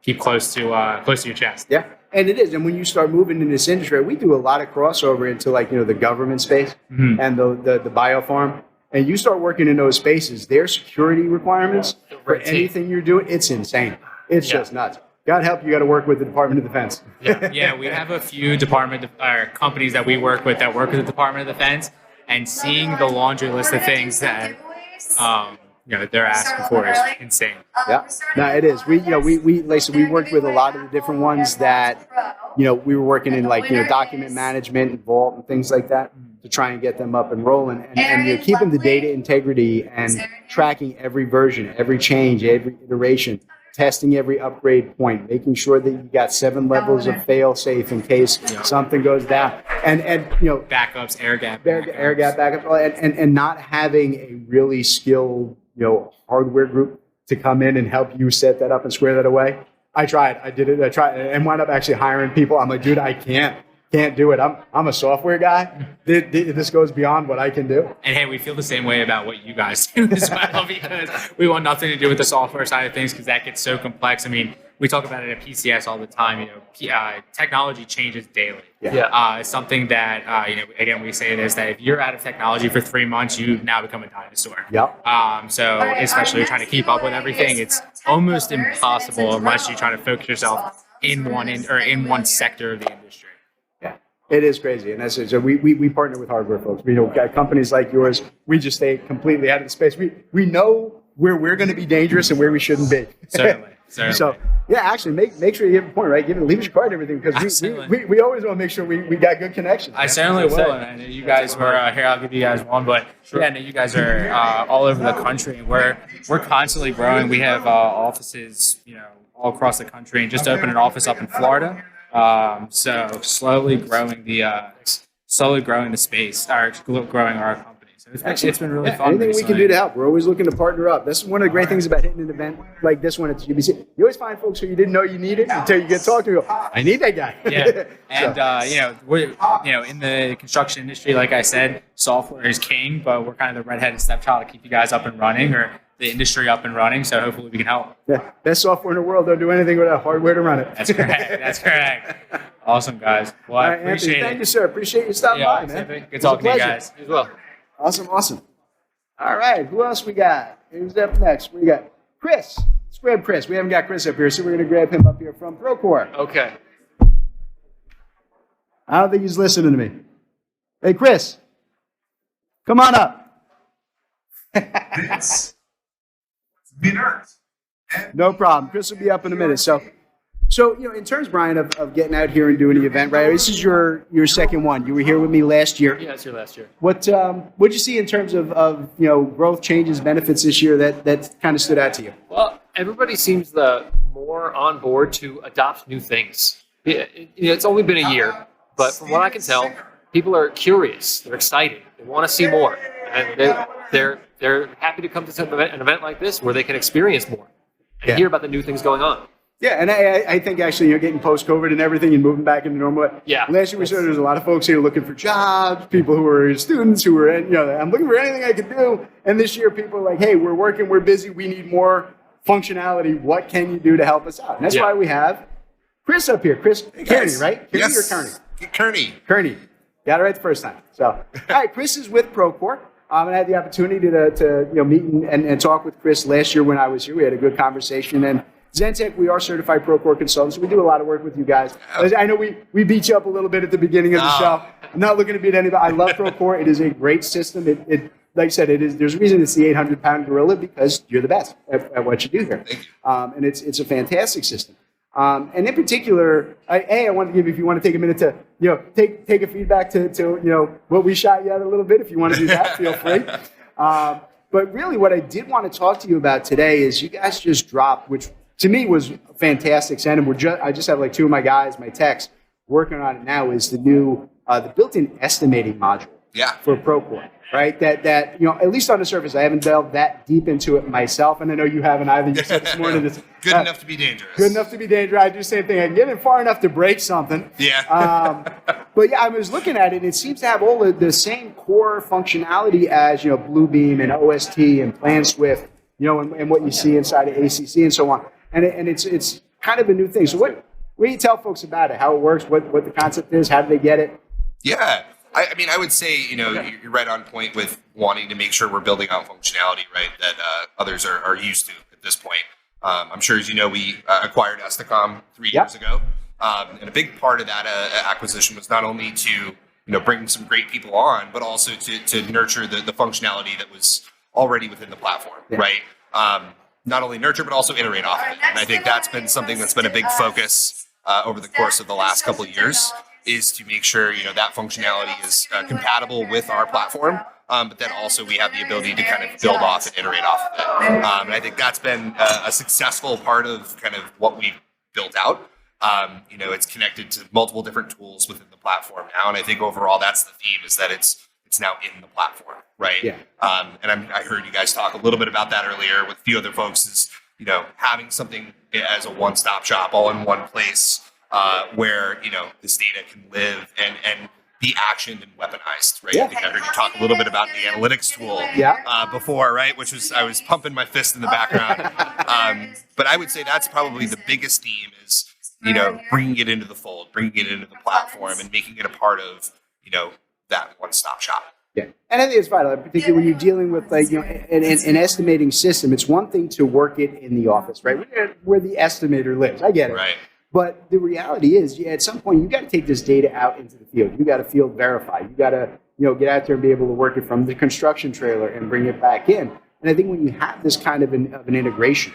keep close to your chest. Yeah. And it is. And when you start moving in this industry, we do a lot of crossover into the government space and the biopharm. And you start working in those spaces, their security requirements for anything you're doing, it's insane. It's just nuts. God help you got to work with the Department of Defense. We have a few companies that we work with that work with the Department of Defense, and seeing the laundry list of things that they're asking for is insane. No, it is. We worked with a lot of the different ones that we were working in document management and vault and things like that to try and get them up and rolling, and keeping the data integrity and tracking every version, every change, every iteration, testing every upgrade point, making sure that you got 7 levels of fail safe in case something goes down, and backups, air gap backups, and not having a really skilled hardware group to come in and help you set that up and square that away. I did it, and wound up actually hiring people. I'm like, dude, I can't do it. I'm a software guy. This goes beyond what I can do. And hey, we feel the same way about what you guys do as well, because we want nothing to do with the software side of things, because that gets so complex. I mean, we talk about it at PCS all the time. Technology changes daily. It's something that again, we say this, that if you're out of technology for 3 months, you now become a dinosaur. So especially you're trying to keep up with everything, it's almost impossible unless you try to focus yourself in one sector of the industry. It is crazy, and that's it. So we partner with hardware folks. We got companies like yours. We just stay completely out of the space. We know where we're going to be dangerous and where we shouldn't be. Certainly. So actually, make sure you have a point, right? Leave us your card and everything, because we always want to make sure we got good connections. I certainly will, and I know you guys were here. I'll give you guys one, but I know you guys are all over the country, and we're constantly growing. We have offices, all across the country, and just opened an office up in Florida. So slowly growing the space, growing our company. So it's been really fun. Anything we can do to help, we're always looking to partner up. That's one of the great things about hitting an event like this one at the GBC. You always find folks who you didn't know you needed until you get talked to. You go, I need that guy. And we're in the construction industry, like I said, software is king, but we're kind of the redheaded stepchild to keep you guys up and running, or the industry up and running. So hopefully we can help. Yeah, best software in the world. Don't do anything without hardware to run it. That's correct. That's correct. Awesome, guys. Well, All I right, Anthony, appreciate thank it. you, sir. Appreciate you stopping by, man. Good It was a talking to you pleasure. guys as well. Awesome. All right, who else we got? Who's up next? We got Chris. Let's grab Chris. We haven't got Chris up here, so we're going to grab him up here from Procore. Okay. I don't think he's listening to me. Hey, Chris, come on up. No problem. Chris will be up in a minute. So in terms, Brian, of getting out here and doing the event, right? This is your second one. You were here with me last year. Yeah, it's your last year. What'd you see in terms of growth, changes, benefits this year that kind of stood out to you? Well, everybody seems more on board to adopt new things. It's only been a year, but from what I can tell, people are curious. They're excited. They want to see more, and they're happy to come to an event like this where they can experience more and hear about the new things going on. Yeah, and I think actually you're getting post-COVID and everything and moving back into normal. Yeah. Last year we saw there was a lot of folks here looking for jobs, people who were students who were, I'm looking for anything I could do. And this year people are like, hey, we're working, we're busy, we need more functionality. What can you do to help us out? And that's why we have Chris up here. Chris Kearney, right? Kearney or Kearney? Kearney. Got it right the first time. So, all right, Chris is with Procore. And I had the opportunity to meet and talk with Chris last year when I was here. We had a good conversation. And Zentech, we are certified Procore consultants. We do a lot of work with you guys. I know we beat you up a little bit at the beginning of the show. I'm not looking to beat anybody. I love Procore. It is a great system. It like I said, it is. There's a reason it's the 800-pound gorilla because you're the best at what you do here. And it's a fantastic system. And in particular, I wanted to give you, if you want to take a minute to take a feedback to what we shot you at a little bit. If you want to do that, feel free. But really, what I did want to talk to you about today is you guys just dropped, which to me was fantastic. And I just have like two of my guys, my techs, working on it now. Is the new the built-in estimating module for Procore, right? That at least on the surface, I haven't delved that deep into it myself, and I know you haven't either. You said this morning it's good enough to be dangerous. Good enough to be dangerous. I do the same thing. I can get it far enough to break something. Yeah. But yeah, I was looking at it, and it seems to have all the same core functionality as Bluebeam and OST and PlanSwift, and what you see inside of ACC and so on. And it's kind of a new thing. So what do you tell folks about it? How it works? What the concept is? How do they get it? Yeah. I mean, I would say, you're right on point with wanting to make sure we're building out functionality, right, that others are used to at this point. I'm sure, as you know, we acquired Esticom 3 years ago. And a big part of that acquisition was not only to, bring some great people on, but also to nurture the functionality that was already within the platform, right? Not only nurture, but also iterate off of it. And I think that's been something that's been a big focus over the course of the last couple of years, is to make sure that functionality is compatible with our platform, but then also we have the ability to kind of build off and iterate off of it. And I think that's been a successful part of kind of what we've built out. It's connected to multiple different tools within the platform now, and I think overall that's the theme, is that it's now in the platform, right? Yeah. And I heard you guys talk a little bit about that earlier with a few other folks, is having something as a one-stop shop all in one place, where this data can live and be actioned and weaponized, right? Yeah. I think I heard you talk a little bit about the analytics tool before, right? Which was, I was pumping my fist in the background. But I would say that's probably the biggest theme, is bringing it into the fold, bringing it into the platform, and making it a part of that one-stop shop. Yeah, and I think it's vital, particularly when you're dealing with an estimating system. It's one thing to work it in the office, right? Where the estimator lives. I get it. Right. But the reality is, at some point, you got to take this data out into the field. You got to field verify. You got to, get out there and be able to work it from the construction trailer and bring it back in. And I think when you have this kind of an integration,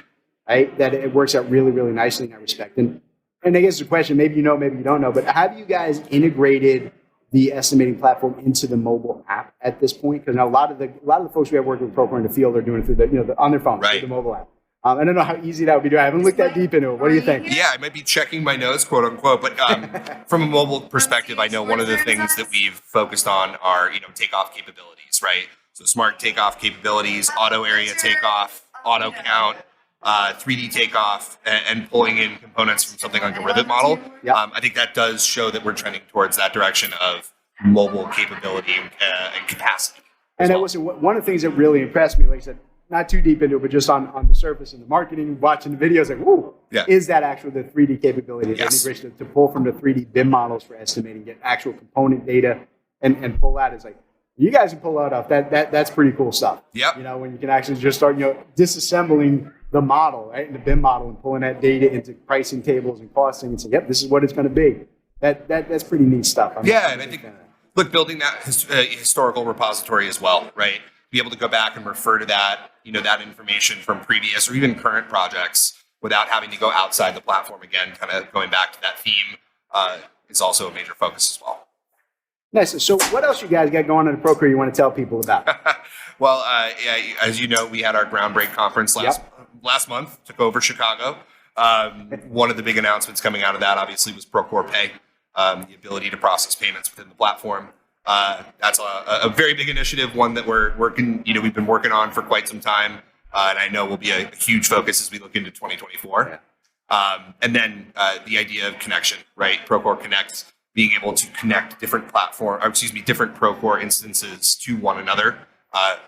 right, that it works out really, really nicely in that respect. And I guess the question, maybe maybe you don't know, but have you guys integrated the estimating platform into the mobile app at this point? Because now a lot of the folks we have working with Procore in the field are doing it through on their phones, through the mobile app. I don't know how easy that would be to do. I haven't looked that deep into it. What do you think? Yeah, I might be checking my notes, quote unquote. But from a mobile perspective, I know one of the things that we've focused on are, takeoff capabilities, right? So smart takeoff capabilities, auto area takeoff, auto count, 3D takeoff, and pulling in components from something like a Rivet model. I think that does show that we're trending towards that direction of mobile capability and capacity. And that was one of the things that really impressed me. Like I said, not too deep into it, but just on the surface and the marketing, watching the videos, like, whoo, Yeah. is that actually the 3D capability, the Yes. integration to pull from the 3D BIM models for estimating, get actual component data, and pull that? It's like, you guys can pull that off. That's pretty cool stuff. Yep. You know, when you can actually just start, disassembling the model, right, the BIM model, and pulling that data into pricing tables and costing, and say, yep, this is what it's going to be. That's pretty neat stuff. Yeah, and I think, look, building that historical repository as well, right? Be able to go back and refer to that, that information from previous or even current projects without having to go outside the platform again, kind of going back to that theme is also a major focus as well. Nice. So what else you guys got going on at Procore you want to tell people about? Well, as you know, we had our Groundbreak conference last month, took over Chicago. One of the big announcements coming out of that, obviously, was Procore Pay, the ability to process payments within the platform. That's a very big initiative, one that we're working, we've been working on for quite some time, and I know will be a huge focus as we look into 2024. And then the idea of connection, right? Procore Connect, being able to connect different different Procore instances to one another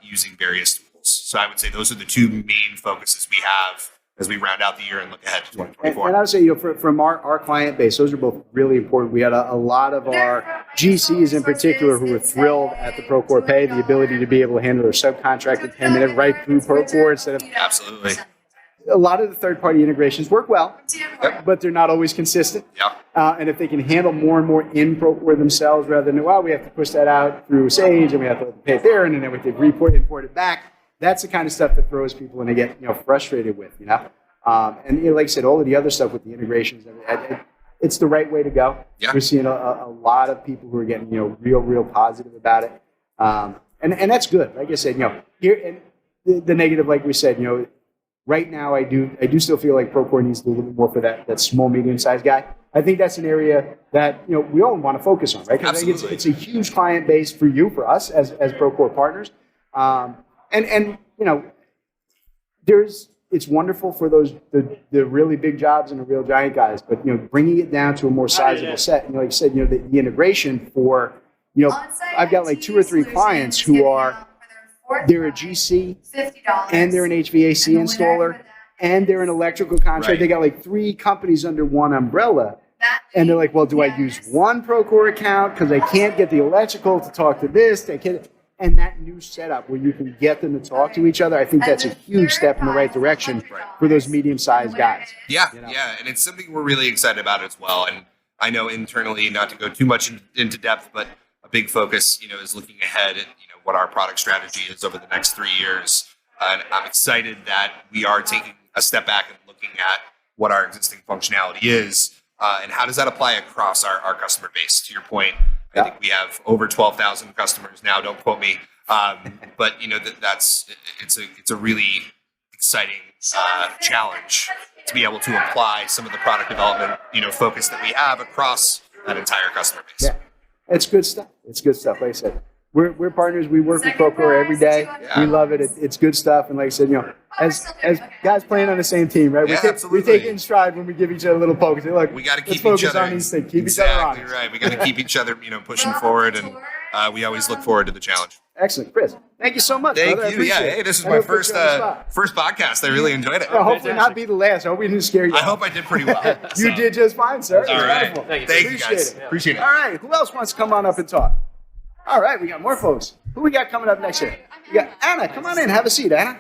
using various tools. So I would say those are the two main focuses we have as we round out the year and look ahead to 2024. And I would say, from our client base, those are both really important. We had a lot of our GCs in particular who were thrilled at the Procore Pay, the ability to be able to handle their subcontracted payment right through Procore instead of. Absolutely. A lot of the third-party integrations work well, but they're not always consistent. Yeah. And if they can handle more and more in Procore themselves rather than, we have to push that out through Sage and we have to pay it there and then we have to import it back. That's the kind of stuff that throws people and they get frustrated with, And like I said, all of the other stuff with the integrations, it's the right way to go. Yeah. We're seeing a lot of people who are getting real positive about it, and that's good. Like I said, here and the negative, like we said, right now I do still feel like Procore needs to do a little bit more for that small medium sized guy. I think that's an area that we all want to focus on, right? Because it's a huge client base for us as Procore partners. And it's wonderful for the really big jobs and the real giant guys, but bringing it down to a more sizable set. And like you said, the integration for I've got like 2 or 3 clients who they're a GC and they're an HVAC installer and they're an electrical contractor. Right. They got like 3 companies under one umbrella. And they're like, well, do I use one Procore account because I can't get the electrical to talk to this? And that new setup where you can get them to talk to each other, I think that's a huge step in the right direction for those medium-sized guys. Yeah, and it's something we're really excited about as well. And I know internally, not to go too much into depth, but a big focus, is looking ahead at what our product strategy is over the next 3 years. And I'm excited that we are taking a step back and looking at what our existing functionality is and how does that apply across our customer base. To your point, I think we have over 12,000 customers now. Don't quote me, but it's a really exciting challenge to be able to apply some of the product development focus that we have across that entire customer base. Yeah, it's good stuff. Like I said, we're partners. We work with Procore every day. Yeah. We love it. It's good stuff. And like I said, as guys playing on the same team, right? Yeah, we absolutely. take it in stride when we give each other a little poke. Say, look, We got to let's keep focus each other on these things. Keep exactly each other honest. right. We got to keep each other pushing forward, and we always look forward to the challenge. Excellent, Chris. Thank you so much. Thank brother. I you. appreciate Yeah, it. hey, this is I my know it puts first you on the spot. first podcast. I really enjoyed it. Hopefully not be the last. I hope we didn't scare you. I hope I did pretty well. You did just fine, sir. All right. Wonderful. Thank you. Thank you, Appreciate guys. it. Appreciate it. All right. Who else wants to come on up and talk? All right. We got more folks. Who we got coming up next here? We got Anna. Come on in. Have a seat, Anna.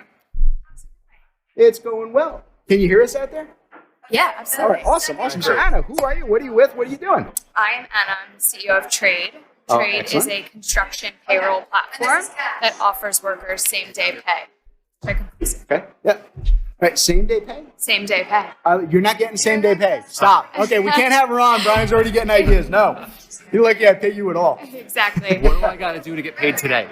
It's going well. Can you hear us out there? Yeah, All absolutely. right. Awesome. So Anna, who are you? What are you with? What are you doing? I am Anna. I'm the CEO of Trade. Oh, Trade is excellent. a construction payroll platform that offers workers same-day pay. Okay. Yeah. All right. Same day pay? Same-day pay. You're not getting same day pay. Stop. Okay. We can't have her on. Brian's already getting ideas. No. You're like, I pay you at all. Exactly. What do I got to do to get paid today?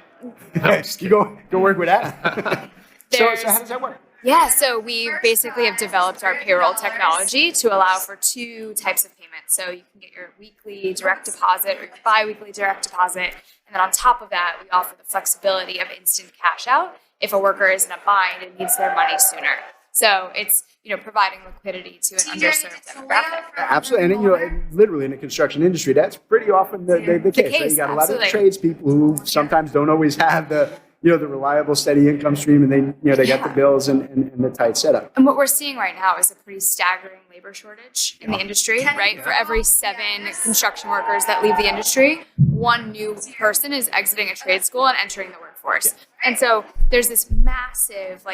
You go work with that. So how does that work? Yeah, so we basically have developed our payroll technology to allow for 2 types of payments. So you can get your weekly direct deposit or your bi-weekly direct deposit. And then on top of that, we offer the flexibility of instant cash out if a worker is in a bind and needs their money sooner. So it's providing liquidity to an underserved demographic. Absolutely, and literally in the construction industry, that's pretty often the case. Right? You got a lot absolutely. of tradespeople who sometimes don't always have the the reliable, steady income stream, and they got the bills and the tight setup. And what we're seeing right now is a pretty staggering labor shortage in the industry, right? For every 7 construction workers that leave the industry, 1 new person is exiting a trade school and entering the workforce. And so there's this massive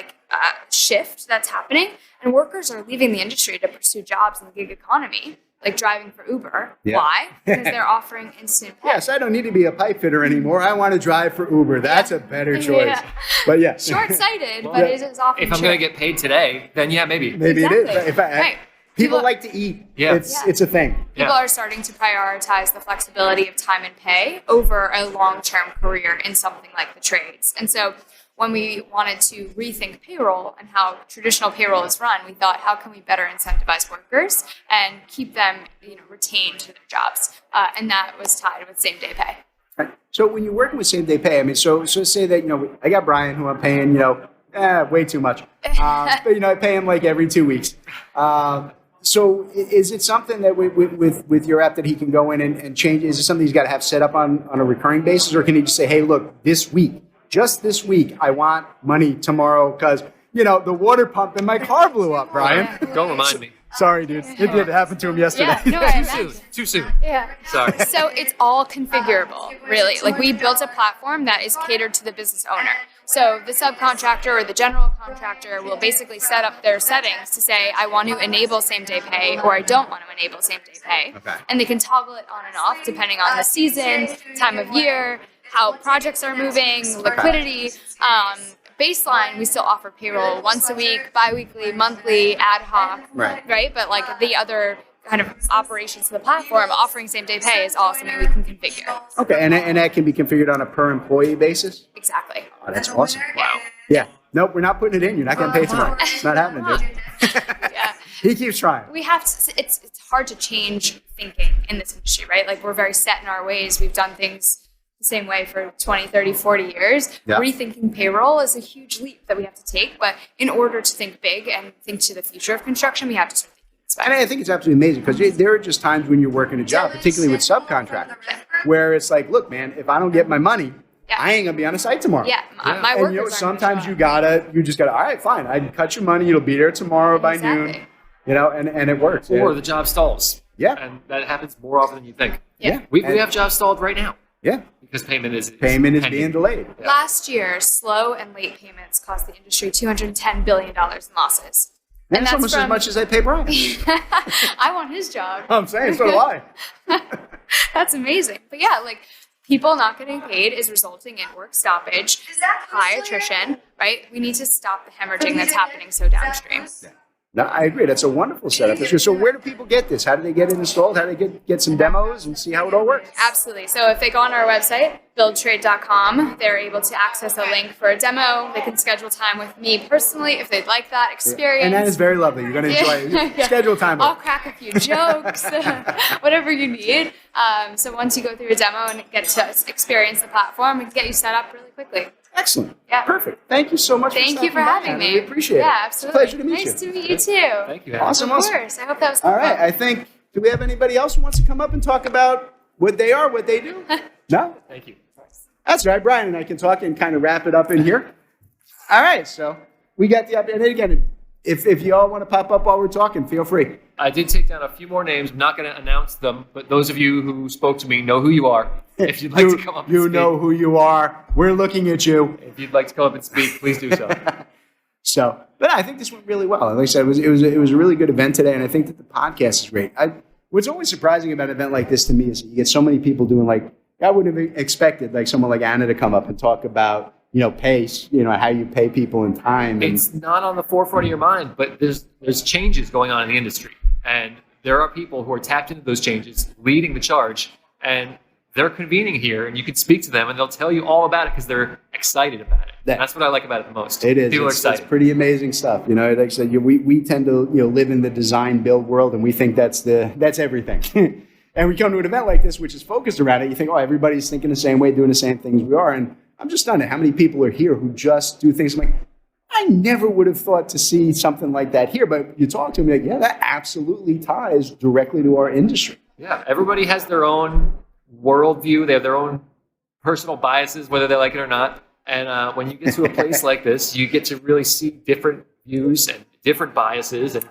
shift that's happening, and workers are leaving the industry to pursue jobs in the gig economy, like driving for Uber. Yeah. Why? Because they're offering instant pay. Yes, I don't need to be a pipe fitter anymore. I want to drive for Uber. That's a better choice. Yeah. But yeah. Short-sighted, but it is often If I'm true. going to get paid today, then yeah, maybe. Maybe it is. Exactly. Right. People like to eat. Yeah. It's a thing. People are starting to prioritize the flexibility of time and pay over a long-term career in something like the trades. And so when we wanted to rethink payroll and how traditional payroll is run, we thought, how can we better incentivize workers and keep them retained to their jobs? And that was tied with same-day pay. Right. So when you're working with same-day pay, I mean, so say that, I got Brian who I'm paying, way too much. But, I pay him like every 2 weeks. So is it something that with your app that he can go in and change? Is it something he's got to have set up on a recurring basis? Or can he just say, hey, look, just this week, I want money tomorrow because, the water pump in my car blew up, Brian. Don't remind me. Sorry, dude. It did happen to him yesterday. Yeah, no, I Too imagine. soon. Too soon. Yeah. Sorry. So it's all configurable, really. Like we built a platform that is catered to the business owner. So the subcontractor or the general contractor will basically set up their settings to say, I want to enable same-day pay or I don't want to enable same-day pay. Okay. And they can toggle it on and off depending on the season, time of year, how projects are moving, liquidity. Baseline, we still offer payroll once a week, bi-weekly, monthly, ad hoc, right? But like the other kind of operations of the platform, offering same-day pay is all something we can configure. Okay, and that can be configured on a per employee basis? Exactly. Oh, that's awesome. Wow. Yeah. Nope, we're not putting it in. You're not getting paid tomorrow. It's not happening, dude. Yeah. He keeps trying. We have to, it's hard to change thinking in this industry, right? Like we're very set in our ways. We've done things the same way for 20, 30, 40 years. Yeah. Rethinking payroll is a huge leap that we have to take. But in order to think big and think to the future of construction, we have to start thinking this way. And I think it's absolutely amazing because there are just times when you're working a job, particularly with subcontractors, where it's like, look, man, if I don't get my money, I ain't gonna be on a site tomorrow. Yeah, my And workers sometimes you just gotta, all right, fine, I can cut your money, it'll be there tomorrow by noon, and it works. Or the job stalls. Yeah. And that happens more often than you think. Yeah. We have jobs stalled right now. Yeah. Because payment is Payment is pending. being delayed. Yeah. Last year, slow and late payments cost the industry $210 billion in losses. And that's almost as much as I pay Brian. I want his job. I'm saying, so do I. That's amazing. But yeah, like people not getting paid is resulting in work stoppage, high attrition, right? We need to stop the hemorrhaging that's happening so downstream. No, I agree. That's a wonderful setup. So where do people get this? How do they get it installed? How do they get some demos and see how it all works? Absolutely. So if they go on our website, buildtrade.com, they're able to access a link for a demo. They can schedule time with me personally if they'd like that experience. And that is very lovely. You're going to enjoy it. Yeah. Schedule time. I'll crack a few jokes, whatever you need. So once you go through a demo and get to experience the platform, we can get you set up really quickly. Excellent. Yeah. Perfect. Thank you so much Thank you for having me. I really appreciate it. Yeah, It's a absolutely. pleasure to meet you. Nice to meet you too. Thank you. Awesome. Of course. I hope that was All right. fun. I think, do we have anybody else who wants to come up and talk about what they are, what they do? No? Thank you. That's right. Brian and I can talk and kind of wrap it up in here. All right. So we got the update. And again, if you all want to pop up while we're talking, feel free. I did take down a few more names. I'm not going to announce them, but those of you who spoke to me know who you are. If you'd like to come up and You speak, know who you are. We're looking at you. if you'd like to come up and speak, please do so. So, but I think this went really well. Like I said, it was a really good event today, and I think that the podcast is great. What's always surprising about an event like this to me is that you get so many people doing like I wouldn't have expected like someone like Anna to come up and talk about pace, how you pay people in time. And, It's not on the forefront of your mind, but there's changes going on in the industry, and there are people who are tapped into those changes, leading the charge, and they're convening here, and you can speak to them, and they'll tell you all about it because they're excited about it. That's what I like about it the most. It is. People are It's excited. pretty amazing stuff. Like I said, we tend to live in the design build world, and we think that's everything. And we come to an event like this, which is focused around it. You think, oh, everybody's thinking the same way, doing the same things we are. And I'm just stunned at how many people are here who just do things. I'm like, I never would have thought to see something like that here. But you talk to them, like, yeah, that absolutely ties directly to our industry. Yeah, everybody has their own worldview. They have their own personal biases, whether they like it or not. And when you get to a place like this, you get to really see different views and different biases and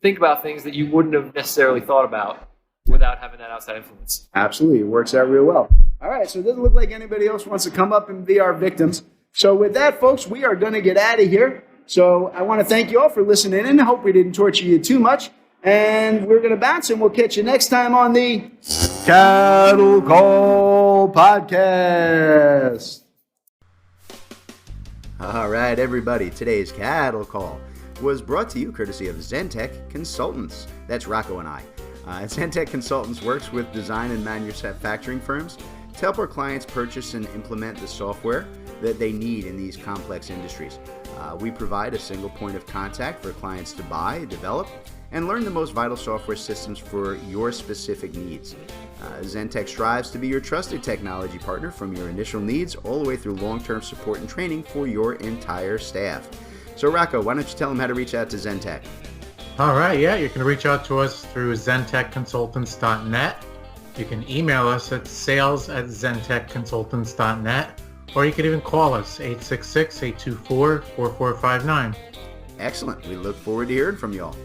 think about things that you wouldn't have necessarily thought about without having that outside influence. Absolutely. It works out real well. All right. So it doesn't look like anybody else wants to come up and be our victims. So with that, folks, we are going to get out of here. So I want to thank you all for listening in. I hope we didn't torture you too much. And we're going to bounce, and we'll catch you next time on the Cattle Call Podcast. All right, everybody. Today's Cattle Call was brought to you courtesy of Zentech Consultants. That's Rocco and I. Zentech Consultants works with design and manufacturing firms to help our clients purchase and implement the software that they need in these complex industries. We provide a single point of contact for clients to buy, develop, and learn the most vital software systems for your specific needs. Zentech strives to be your trusted technology partner from your initial needs all the way through long-term support and training for your entire staff. So Rocco, why don't you tell them how to reach out to Zentech? All right, yeah, you can reach out to us through zentechconsultants.net. You can email us at sales@zentechconsultants.net, or you can even call us 866-824-4459. Excellent. We look forward to hearing from you all.